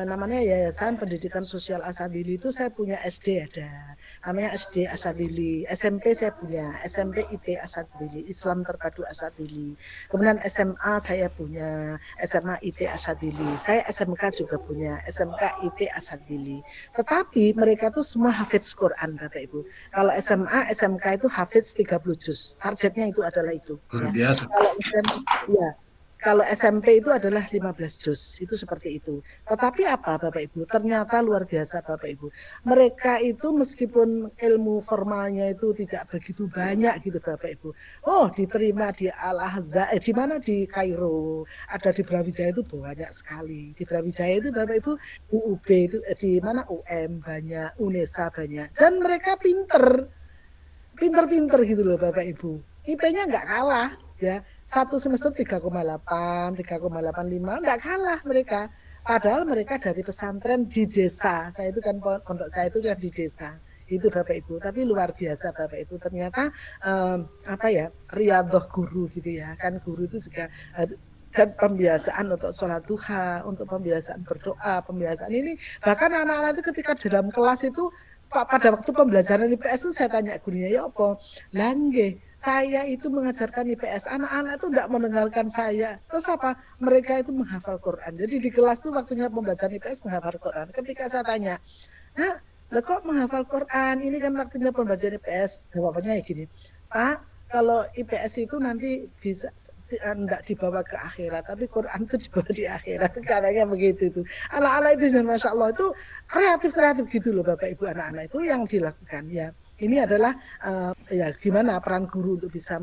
namanya Yayasan Pendidikan Sosial Asadili. Itu saya punya SD ada, namanya SD Asadili. SMP saya punya SMP IT Asadili, Islam Terpadu Asadili. Kemudian SMA saya punya SMA IT Asadili. Saya SMK juga punya SMK IT Asadili. Tetapi mereka tuh semua hafiz Quran Bapak Ibu. Kalau SMA SMK itu hafiz 30 juz. Targetnya itu adalah itu. Ya. Kalau kalau SMP itu adalah 15 juz, itu seperti itu. Tetapi apa Bapak Ibu? Ternyata luar biasa Bapak Ibu. Mereka itu meskipun ilmu formalnya itu tidak begitu banyak gitu Bapak Ibu. Oh, diterima di Al-Azhar, di mana di Kairo, ada di Brawijaya itu banyak sekali. Di Brawijaya itu Bapak Ibu, di UB itu di mana UM banyak, UNESA banyak. Dan mereka pinter gitu loh Bapak Ibu. IP-nya nggak kalah. Ya, 1 semester 3,8, 3,85, enggak kalah mereka. Padahal mereka dari pesantren di desa. Saya itu kan pondok saya itu kan di desa. Itu Bapak Ibu, tapi luar biasa Bapak Ibu. Ternyata riyadhah guru gitu ya. Kan guru itu juga dan pembiasaan untuk sholat duha, untuk pembiasaan berdoa, pembiasaan ini. Bahkan anak-anak itu ketika dalam kelas itu pada waktu pembelajaran IPS itu saya tanya gurunya, ya apa? Langge, saya itu mengajarkan IPS, anak-anak itu tidak mendengarkan saya. Terus apa? Mereka itu menghafal Quran. Jadi di kelas itu waktunya pembelajaran IPS menghafal Quran. Ketika saya tanya, nah, kok menghafal Quran? Ini kan waktunya pembelajaran IPS. Jawabannya ya gini, Pak, kalau IPS itu nanti bisa tidak dibawa ke akhirat, tapi Quran itu dibawa di akhirat, katanya begitu itu. Anak-anak itu masya Allah itu kreatif gitu loh Bapak Ibu, anak-anak itu yang dilakukan ya. Ini adalah ya gimana peran guru untuk bisa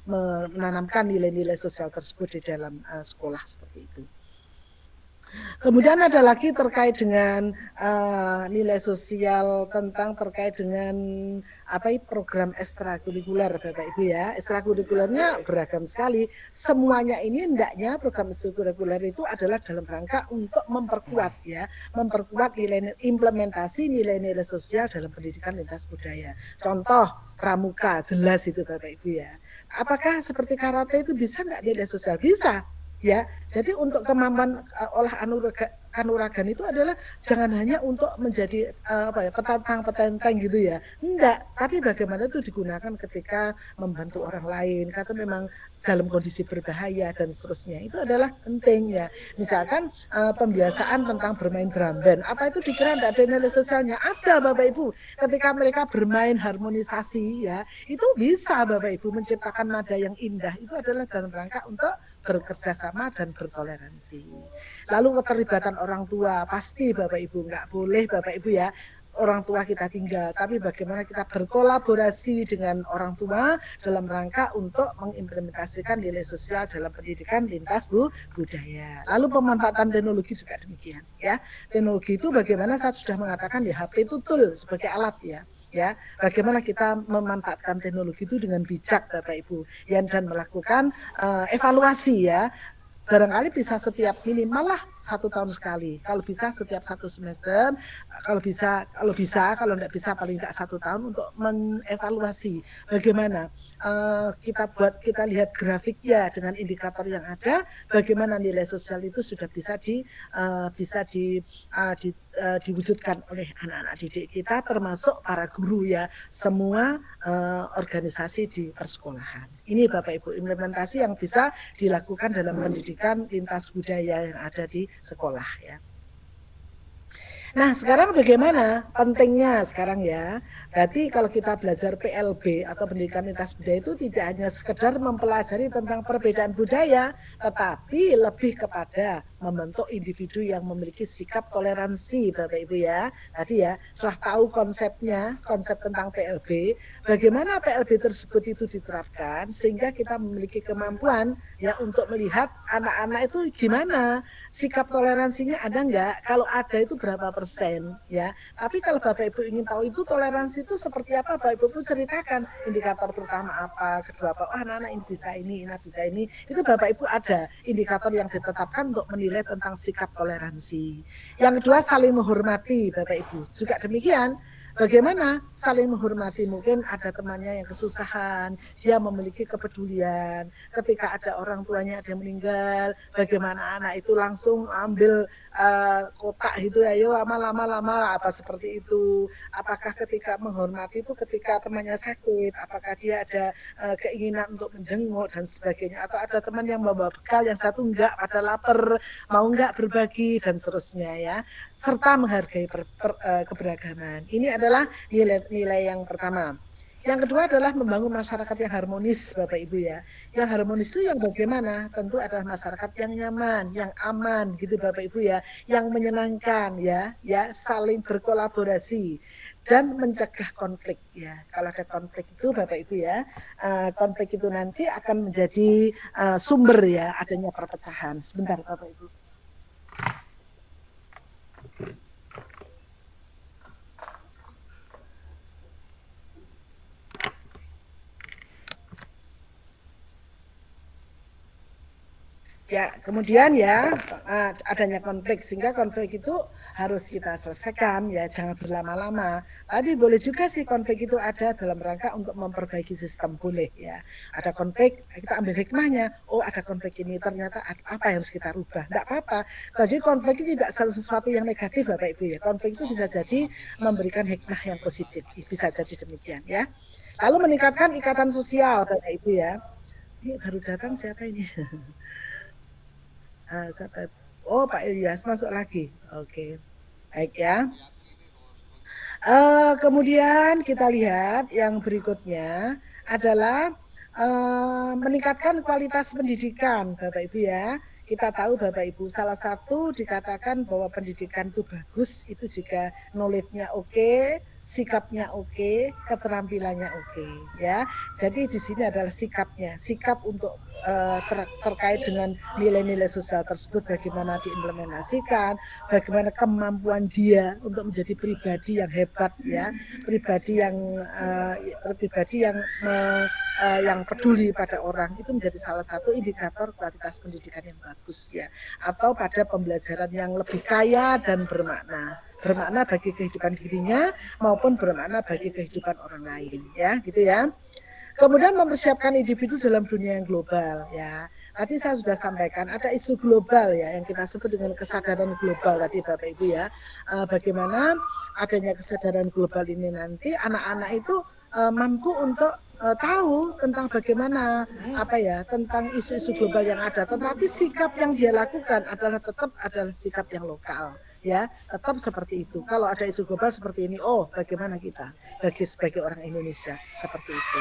menanamkan nilai-nilai sosial tersebut di dalam sekolah seperti itu. Kemudian ada lagi terkait dengan nilai sosial terkait dengan program ekstrakurikuler Bapak Ibu ya. Ekstrakurikulernya beragam sekali. Semuanya ini hendaknya program ekstrakurikuler itu adalah dalam rangka untuk memperkuat nilai implementasi nilai-nilai sosial dalam pendidikan lintas budaya. Contoh pramuka jelas itu Bapak Ibu ya. Apakah seperti karate itu bisa nggak nilai sosial? Bisa. Ya, jadi untuk kemampuan olah kanuragan itu adalah jangan hanya untuk menjadi petantang gitu ya. Enggak, tapi bagaimana itu digunakan ketika membantu orang lain, karena memang dalam kondisi berbahaya dan seterusnya. Itu adalah penting ya. Misalkan pembiasaan tentang bermain drum band. Apa itu dikira tidak ada nilai sosialnya? Ada Bapak Ibu. Ketika mereka bermain harmonisasi ya, itu bisa Bapak Ibu menciptakan nada yang indah. Itu adalah dalam rangka untuk bekerja sama dan bertoleransi. Lalu keterlibatan orang tua, pasti Bapak Ibu, nggak boleh Bapak Ibu ya orang tua kita tinggal, tapi bagaimana kita berkolaborasi dengan orang tua dalam rangka untuk mengimplementasikan nilai sosial dalam pendidikan lintas budaya. Lalu pemanfaatan teknologi juga demikian ya. Teknologi itu bagaimana saya sudah mengatakan ya, HP itu tool sebagai alat ya, bagaimana kita memanfaatkan teknologi itu dengan bijak Bapak Ibu ya, dan melakukan evaluasi ya. Barangkali bisa setiap minimal lah 1 tahun sekali, kalau bisa setiap 1 semester, kalau tidak bisa paling enggak 1 tahun untuk mengevaluasi bagaimana kita lihat grafiknya dengan indikator yang ada, bagaimana nilai sosial itu sudah bisa diwujudkan oleh anak-anak didik kita, termasuk para guru ya, semua organisasi di persekolahan. Ini Bapak Ibu implementasi yang bisa dilakukan dalam pendidikan lintas budaya yang ada di sekolah ya. Nah sekarang bagaimana pentingnya sekarang ya. Tapi kalau kita belajar PLB atau pendidikan lintas budaya itu tidak hanya sekedar mempelajari tentang perbedaan budaya, tetapi lebih kepada membentuk individu yang memiliki sikap toleransi Bapak Ibu ya. Tadi ya setelah tahu konsepnya, konsep tentang PLB, bagaimana PLB tersebut itu diterapkan sehingga kita memiliki kemampuan ya untuk melihat anak-anak itu gimana, sikap toleransinya ada enggak, kalau ada itu berapa persen ya. Tapi kalau Bapak Ibu ingin tahu itu toleransi itu seperti apa, Bapak Ibu itu ceritakan indikator pertama apa, kedua apa, oh anak-anak ini bisa ini, itu Bapak Ibu ada indikator yang ditetapkan untuk menilai tentang sikap toleransi. Yang kedua saling menghormati Bapak Ibu, juga demikian. Bagaimana saling menghormati, mungkin ada temannya yang kesusahan, dia memiliki kepedulian, ketika ada orang tuanya ada yang meninggal, bagaimana anak itu langsung ambil kotak gitu, ayo amal apa seperti itu. Apakah ketika menghormati itu ketika temannya sakit, apakah dia ada keinginan untuk menjenguk dan sebagainya, atau ada teman yang membawa bekal, yang satu enggak, pada lapar, mau enggak berbagi dan seterusnya ya, serta menghargai keberagaman. Ini adalah nilai yang pertama. Yang kedua adalah membangun masyarakat yang harmonis Bapak Ibu ya. Yang harmonis itu yang bagaimana? Tentu adalah masyarakat yang nyaman, yang aman gitu Bapak Ibu ya, yang menyenangkan ya, saling berkolaborasi dan mencegah konflik ya. Kalau ada konflik itu Bapak Ibu ya, konflik itu nanti akan menjadi sumber ya adanya perpecahan. Sebentar Bapak Ibu. Ya, kemudian ya adanya konflik, sehingga konflik itu harus kita selesaikan ya, jangan berlama-lama. Tadi boleh juga sih konflik itu ada dalam rangka untuk memperbaiki sistem, boleh ya. Ada konflik, kita ambil hikmahnya. Oh, ada konflik ini, ternyata apa yang harus kita rubah? Enggak apa-apa. Jadi konflik itu tidak sesuatu yang negatif Bapak Ibu ya. Konflik itu bisa jadi memberikan hikmah yang positif. Bisa jadi demikian ya. Lalu meningkatkan ikatan sosial Bapak Ibu ya. Ini baru datang siapa ini? Oh Pak Ilyas masuk lagi. Oke. Baik ya. Kemudian kita lihat yang berikutnya adalah meningkatkan kualitas pendidikan, Bapak Ibu ya. Kita tahu Bapak Ibu, salah satu dikatakan bahwa pendidikan itu bagus itu jika knowledge-nya oke, sikapnya oke, keterampilannya oke, ya. Jadi di sini adalah sikapnya, sikap untuk terkait dengan nilai-nilai sosial tersebut, bagaimana diimplementasikan, bagaimana kemampuan dia untuk menjadi pribadi yang hebat, ya, pribadi yang peduli pada orang, itu menjadi salah satu indikator kualitas pendidikan yang bagus, ya, atau pada pembelajaran yang lebih kaya dan bermakna bagi kehidupan dirinya maupun bermakna bagi kehidupan orang lain, ya, gitu ya. Kemudian mempersiapkan individu dalam dunia yang global, ya. Tadi saya sudah sampaikan ada isu global, ya, yang kita sebut dengan kesadaran global tadi Bapak Ibu, ya. Bagaimana adanya kesadaran global ini nanti anak-anak itu mampu untuk tahu tentang bagaimana tentang isu-isu global yang ada, tetapi sikap yang dia lakukan tetap adalah sikap yang lokal, ya, tetap seperti itu. Kalau ada isu global seperti ini, bagaimana kita sebagai orang Indonesia seperti itu.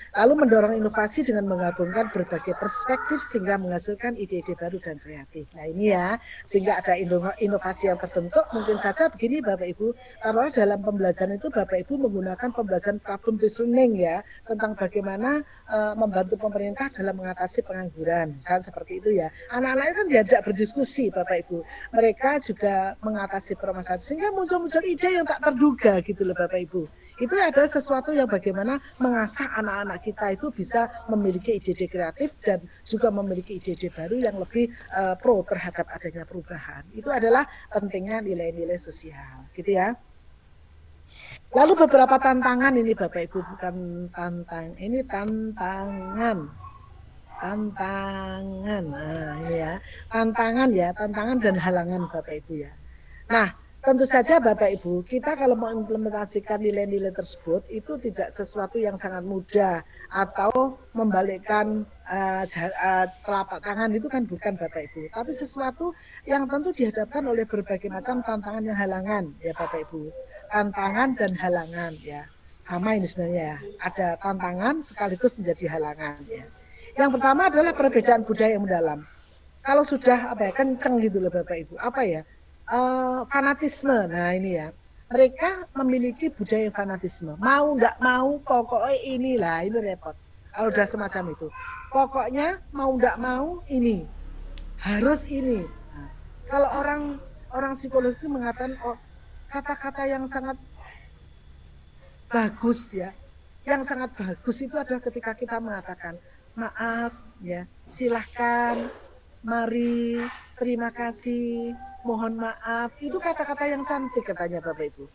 Lalu mendorong inovasi dengan menggabungkan berbagai perspektif sehingga menghasilkan ide-ide baru dan kreatif. Nah ini ya, sehingga ada inovasi yang terbentuk. Mungkin saja begini Bapak Ibu, karena dalam pembelajaran itu Bapak Ibu menggunakan pembelajaran problem based learning, ya, tentang bagaimana membantu pemerintah dalam mengatasi pengangguran. Misalnya seperti itu, ya. Anak-anak kan diajak berdiskusi Bapak Ibu. Mereka juga mengatasi permasalahan sehingga muncul ide yang tak terduga gitu loh Bapak Ibu. Itu adalah sesuatu yang bagaimana mengasah anak-anak kita itu bisa memiliki ide-ide kreatif dan juga memiliki ide-ide baru yang lebih pro terhadap adanya perubahan. Itu adalah pentingnya nilai-nilai sosial, gitu ya. Lalu beberapa tantangan ini Bapak Ibu, bukan ini tantangan. Nah ini ya, tantangan dan halangan Bapak Ibu, ya. Nah, tentu saja Bapak Ibu, kita kalau mau implementasikan nilai-nilai tersebut itu tidak sesuatu yang sangat mudah, atau membalikkan telapak tangan itu kan bukan Bapak Ibu, tapi sesuatu yang tentu dihadapkan oleh berbagai macam tantangan dan halangan, ya Bapak Ibu. Tantangan dan halangan, ya, sama ini sebenarnya, ya. Ada tantangan sekaligus menjadi halangan, ya. Yang pertama adalah perbedaan budaya yang mendalam. Kalau sudah kenceng gitu loh Bapak Ibu, fanatisme. Nah ini ya, mereka memiliki budaya fanatisme, mau nggak mau pokoknya inilah, ini repot kalau udah semacam itu, pokoknya mau nggak mau ini harus ini. Nah, kalau orang psikologi mengatakan kata-kata yang sangat bagus, ya, yang sangat bagus itu adalah ketika kita mengatakan maaf, ya, silahkan, mari, terima kasih, mohon maaf, itu kata-kata yang cantik katanya Bapak Ibu,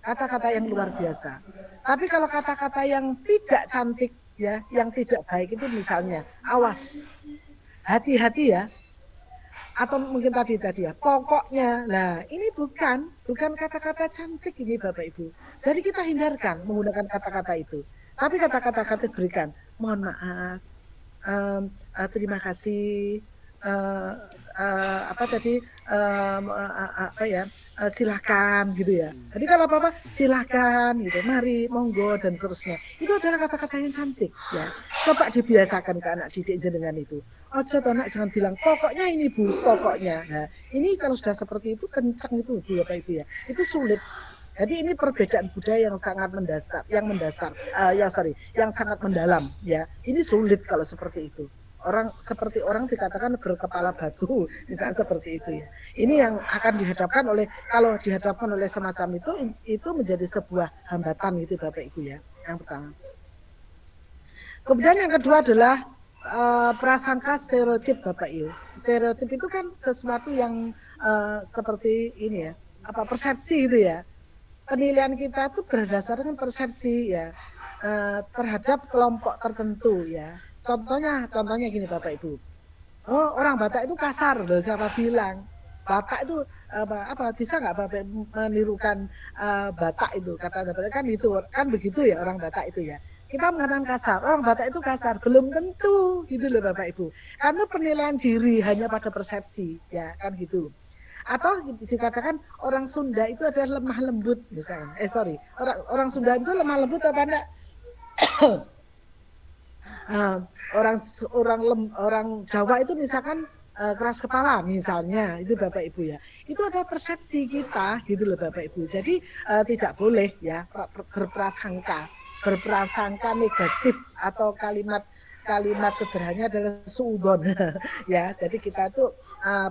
kata-kata yang luar biasa. Tapi kalau kata-kata yang tidak cantik, ya, yang tidak baik itu misalnya awas, hati-hati ya, atau mungkin tadi ya, pokoknya, lah ini bukan kata-kata cantik ini Bapak Ibu. Jadi kita hindarkan menggunakan kata-kata itu. Tapi kata-kata berikan, mohon maaf, terima kasih, silakan gitu ya. Jadi kalau apa-apa silakan gitu, mari, monggo dan seterusnya. Itu adalah kata-kata yang cantik, ya. Coba dibiasakan ke anak didik dengan itu. Ojo anak jangan bilang pokoknya ini Bu, pokoknya. Nah, ini kalau sudah seperti itu kencang itu Bu Bapak Ibu, ya. Itu sulit. Jadi ini perbedaan budaya yang sangat yang sangat mendalam, ya. Ini sulit kalau seperti itu. Orang dikatakan berkepala batu, misalnya seperti itu, ya. Ini yang akan kalau dihadapkan oleh semacam itu menjadi sebuah hambatan gitu Bapak Ibu, ya. Yang pertama. Kemudian yang kedua adalah prasangka stereotip Bapak Ibu. Stereotip itu kan sesuatu yang seperti ini, ya, persepsi itu, ya. Penilaian kita itu berdasarkan persepsi, ya, terhadap kelompok tertentu, ya. Contohnya gini Bapak Ibu. Oh, orang Batak itu kasar loh, siapa bilang? Batak itu bisa nggak Bapak menirukan Batak itu, kata Batak kan itu kan begitu ya, orang Batak itu, ya. Kita mengatakan kasar, orang Batak itu kasar, belum tentu gitu loh Bapak Ibu. Karena penilaian diri hanya pada persepsi, ya kan gitu. Atau dikatakan orang Sunda itu adalah lemah lembut misalnya. Orang Sunda itu lemah lembut apa enggak? orang Jawa itu misalkan keras kepala misalnya, itu Bapak Ibu ya, itu ada persepsi kita gitu loh Bapak Ibu. Jadi tidak boleh ya berprasangka negatif, atau kalimat sederhananya adalah suudon ya. Jadi kita itu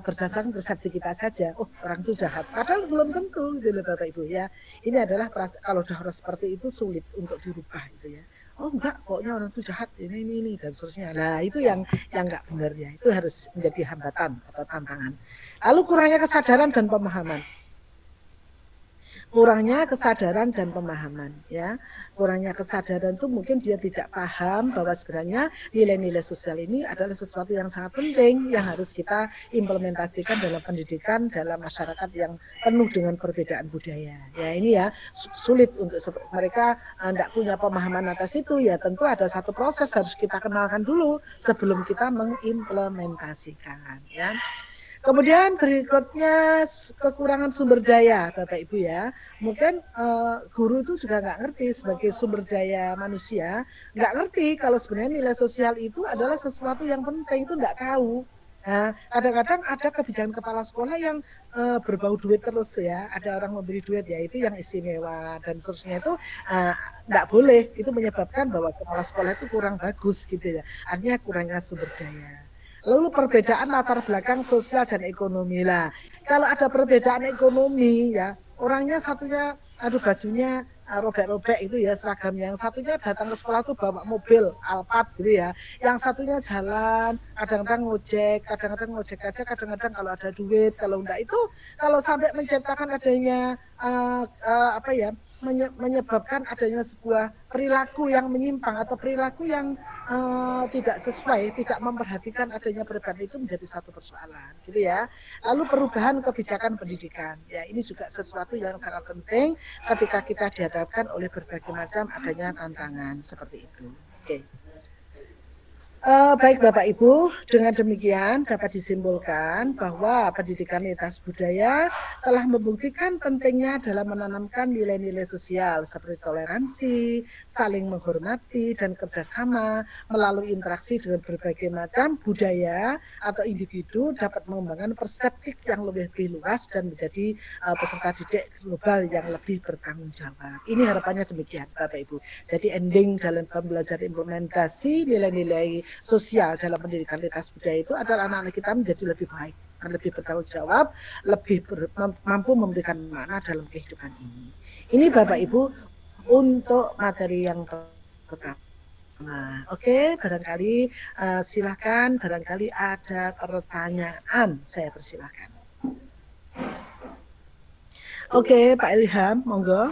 berdasarkan persepsi kita saja, oh orang itu jahat, padahal belum tentu gitu loh Bapak Ibu ya. Ini adalah kalau sudah seperti itu sulit untuk dirubah gitu ya. Oh enggak, pokoknya orang itu jahat, ini dan seterusnya. Nah itu yang enggak benar ya, itu harus menjadi hambatan atau tantangan. Lalu kurangnya kesadaran dan pemahaman. Kurangnya kesadaran dan pemahaman ya. Kurangnya kesadaran itu mungkin dia tidak paham bahwa sebenarnya nilai-nilai sosial ini adalah sesuatu yang sangat penting yang harus kita implementasikan dalam pendidikan, dalam masyarakat yang penuh dengan perbedaan budaya. Ya ini ya sulit untuk mereka tidak punya pemahaman atas itu ya. Tentu ada satu proses harus kita kenalkan dulu sebelum kita mengimplementasikan ya. Kemudian berikutnya kekurangan sumber daya Bapak Ibu ya. Mungkin guru itu juga nggak ngerti sebagai sumber daya manusia, nggak ngerti kalau sebenarnya nilai sosial itu adalah sesuatu yang penting, itu nggak tahu. Nah, kadang-kadang ada kebijakan kepala sekolah yang berbau duit terus ya. Ada orang memberi duit ya, itu yang istimewa dan seterusnya itu nggak boleh. Itu menyebabkan bahwa kepala sekolah itu kurang bagus gitu ya. Artinya kurangnya sumber daya. Lalu perbedaan latar belakang sosial dan ekonomi lah. Kalau ada perbedaan ekonomi ya, orangnya satunya bajunya robek-robek itu ya seragamnya. Yang satunya datang ke sekolah tuh bawa mobil Alphard gitu ya. Yang satunya jalan, kadang-kadang ngojek aja, kadang-kadang kalau ada duit, kalau enggak itu kalau sampai menciptakan adanya menyebabkan adanya sebuah perilaku yang menyimpang atau perilaku yang tidak sesuai, tidak memperhatikan adanya perbedaan, itu menjadi satu persoalan, gitu ya. Lalu perubahan kebijakan pendidikan, ya ini juga sesuatu yang sangat penting ketika kita dihadapkan oleh berbagai macam adanya tantangan seperti itu. Oke. Baik Bapak Ibu, dengan demikian dapat disimpulkan bahwa pendidikan lintas budaya telah membuktikan pentingnya dalam menanamkan nilai-nilai sosial seperti toleransi, saling menghormati, dan kerjasama melalui interaksi dengan berbagai macam budaya atau individu dapat mengembangkan perspektif yang lebih luas dan menjadi peserta didik global yang lebih bertanggung jawab. Ini harapannya demikian Bapak Ibu. Jadi ending dalam pembelajaran implementasi nilai-nilai sosial dalam pendidikan lintas budaya itu adalah anak-anak kita menjadi lebih baik dan lebih bertanggung jawab, lebih mampu memberikan makna dalam kehidupan ini. Ini Bapak Ibu untuk materi yang pertama. Oke, barangkali silakan, barangkali ada pertanyaan, saya persilahkan. Oke, Pak Ilham, monggo.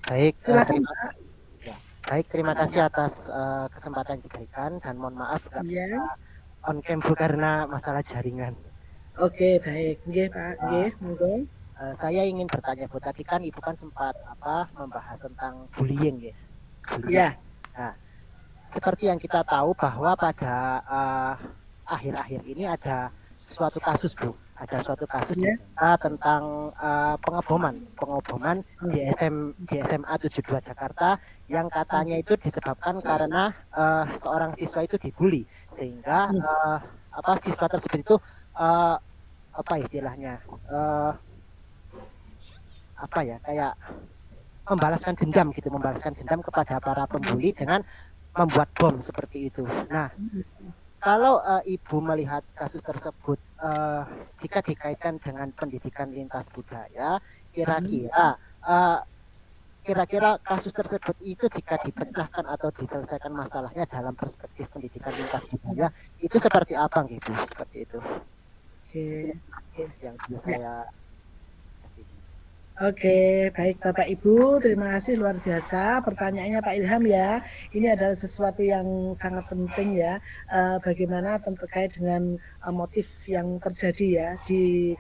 Baik, silakan. Baik, terima kasih atas kesempatan yang diberikan dan mohon maaf on cam karena masalah jaringan. Oke, baik. Nggih, Pak. Nggih, monggo. Saya ingin bertanya Bu, tadi kan Ibu kan sempat membahas tentang bullying ya. Iya. Nah, seperti yang kita tahu bahwa pada akhir-akhir ini ada suatu kasus Bu, ada suatu kasus tentang pengeboman di SMA 72 Jakarta yang katanya itu disebabkan karena seorang siswa itu dibully sehingga siswa tersebut itu istilahnya kayak membalaskan dendam kepada para pembuli dengan membuat bom seperti itu. Nah, kalau Ibu melihat kasus tersebut, jika dikaitkan dengan pendidikan lintas budaya, kira-kira kasus tersebut itu jika dipecahkan atau diselesaikan masalahnya dalam perspektif pendidikan lintas budaya, itu seperti apa gitu? Seperti itu. Oke. Yang bisa saya kasih. Oke, baik Bapak Ibu, terima kasih luar biasa pertanyaannya Pak Ilham ya. Ini adalah sesuatu yang sangat penting ya, bagaimana terkait dengan motif yang terjadi ya di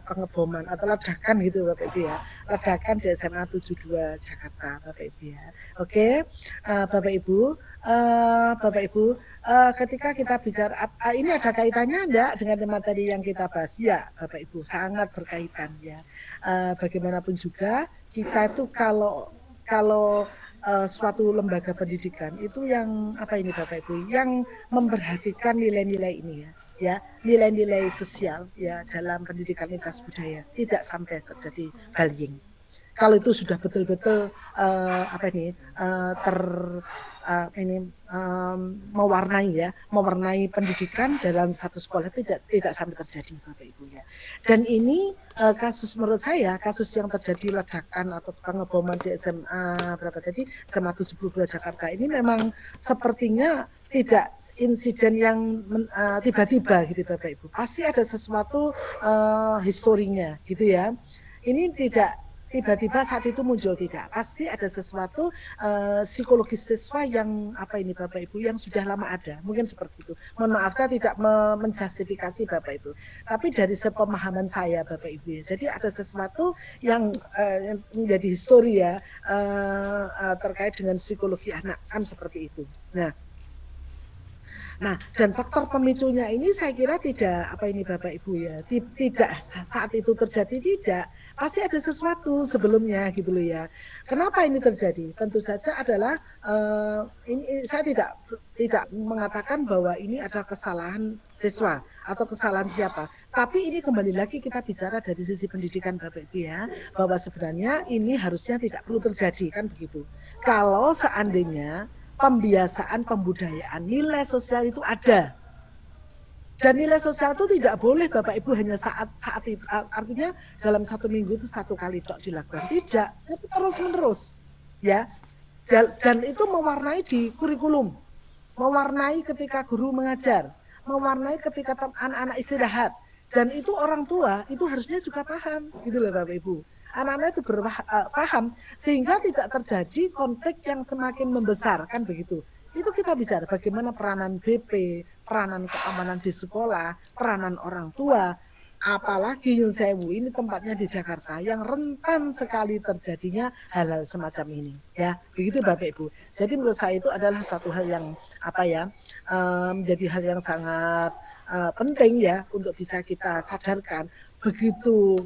pengeboman atau ledakan gitu Bapak Ibu ya. Ledakan di SMA 72 Jakarta Bapak Ibu ya. Oke, Bapak Ibu, ketika kita bicara ini ada kaitannya enggak dengan materi yang kita bahas? Ya, Bapak Ibu, sangat berkaitan ya. Bagaimanapun juga kita itu kalau suatu lembaga pendidikan itu yang apa ini Bapak Ibu, yang memperhatikan nilai-nilai ini ya, nilai-nilai sosial ya dalam pendidikan lintas budaya, tidak sampai terjadi bullying. Kalau itu sudah betul-betul mewarnai pendidikan dalam satu sekolah, tidak sampai terjadi Bapak Ibu ya. Dan ini kasus menurut saya, kasus yang terjadi ledakan atau pengeboman di SMA SMA 72 Jakarta ini memang sepertinya tidak insiden yang tiba-tiba gitu Bapak Ibu. Pasti ada sesuatu historinya gitu ya. Ini tidak tiba-tiba saat itu muncul, tidak. Pasti ada sesuatu psikologis siswa yang apa ini Bapak Ibu, yang sudah lama ada. Mungkin seperti itu. Mohon maaf saya tidak menjustifikasi Bapak Ibu. Tapi dari sepemahaman saya Bapak Ibu ya. Jadi ada sesuatu yang menjadi histori ya terkait dengan psikologi anak, kan seperti itu. Nah, dan faktor pemicunya ini saya kira tidak apa ini Bapak Ibu ya, tidak saat itu terjadi, tidak, pasti ada sesuatu sebelumnya gitu loh ya. Kenapa ini terjadi? Tentu saja adalah ini saya tidak mengatakan bahwa ini ada kesalahan siswa atau kesalahan siapa, tapi ini kembali lagi kita bicara dari sisi pendidikan Bapak Ibu ya, bahwa sebenarnya ini harusnya tidak perlu terjadi, kan begitu. Kalau seandainya pembiasaan pembudayaan nilai sosial itu ada, dan nilai sosial itu tidak boleh Bapak Ibu hanya saat itu, artinya dalam satu minggu itu satu kali tok dilakukan, tidak, itu terus menerus ya. Dan itu mewarnai di kurikulum, mewarnai ketika guru mengajar, mewarnai ketika anak-anak istirahat, dan itu orang tua itu harusnya juga paham gitu loh Bapak Ibu. Anak-anak itu paham sehingga tidak terjadi konflik yang semakin membesar, kan begitu. Itu kita bicara bagaimana peranan BP, peranan keamanan di sekolah, peranan orang tua, apalagi Nyun Sewu ini tempatnya di Jakarta yang rentan sekali terjadinya hal-hal semacam ini ya, begitu Bapak Ibu. Jadi menurut saya itu adalah satu hal yang menjadi hal yang sangat penting ya untuk bisa kita sadarkan. Begitu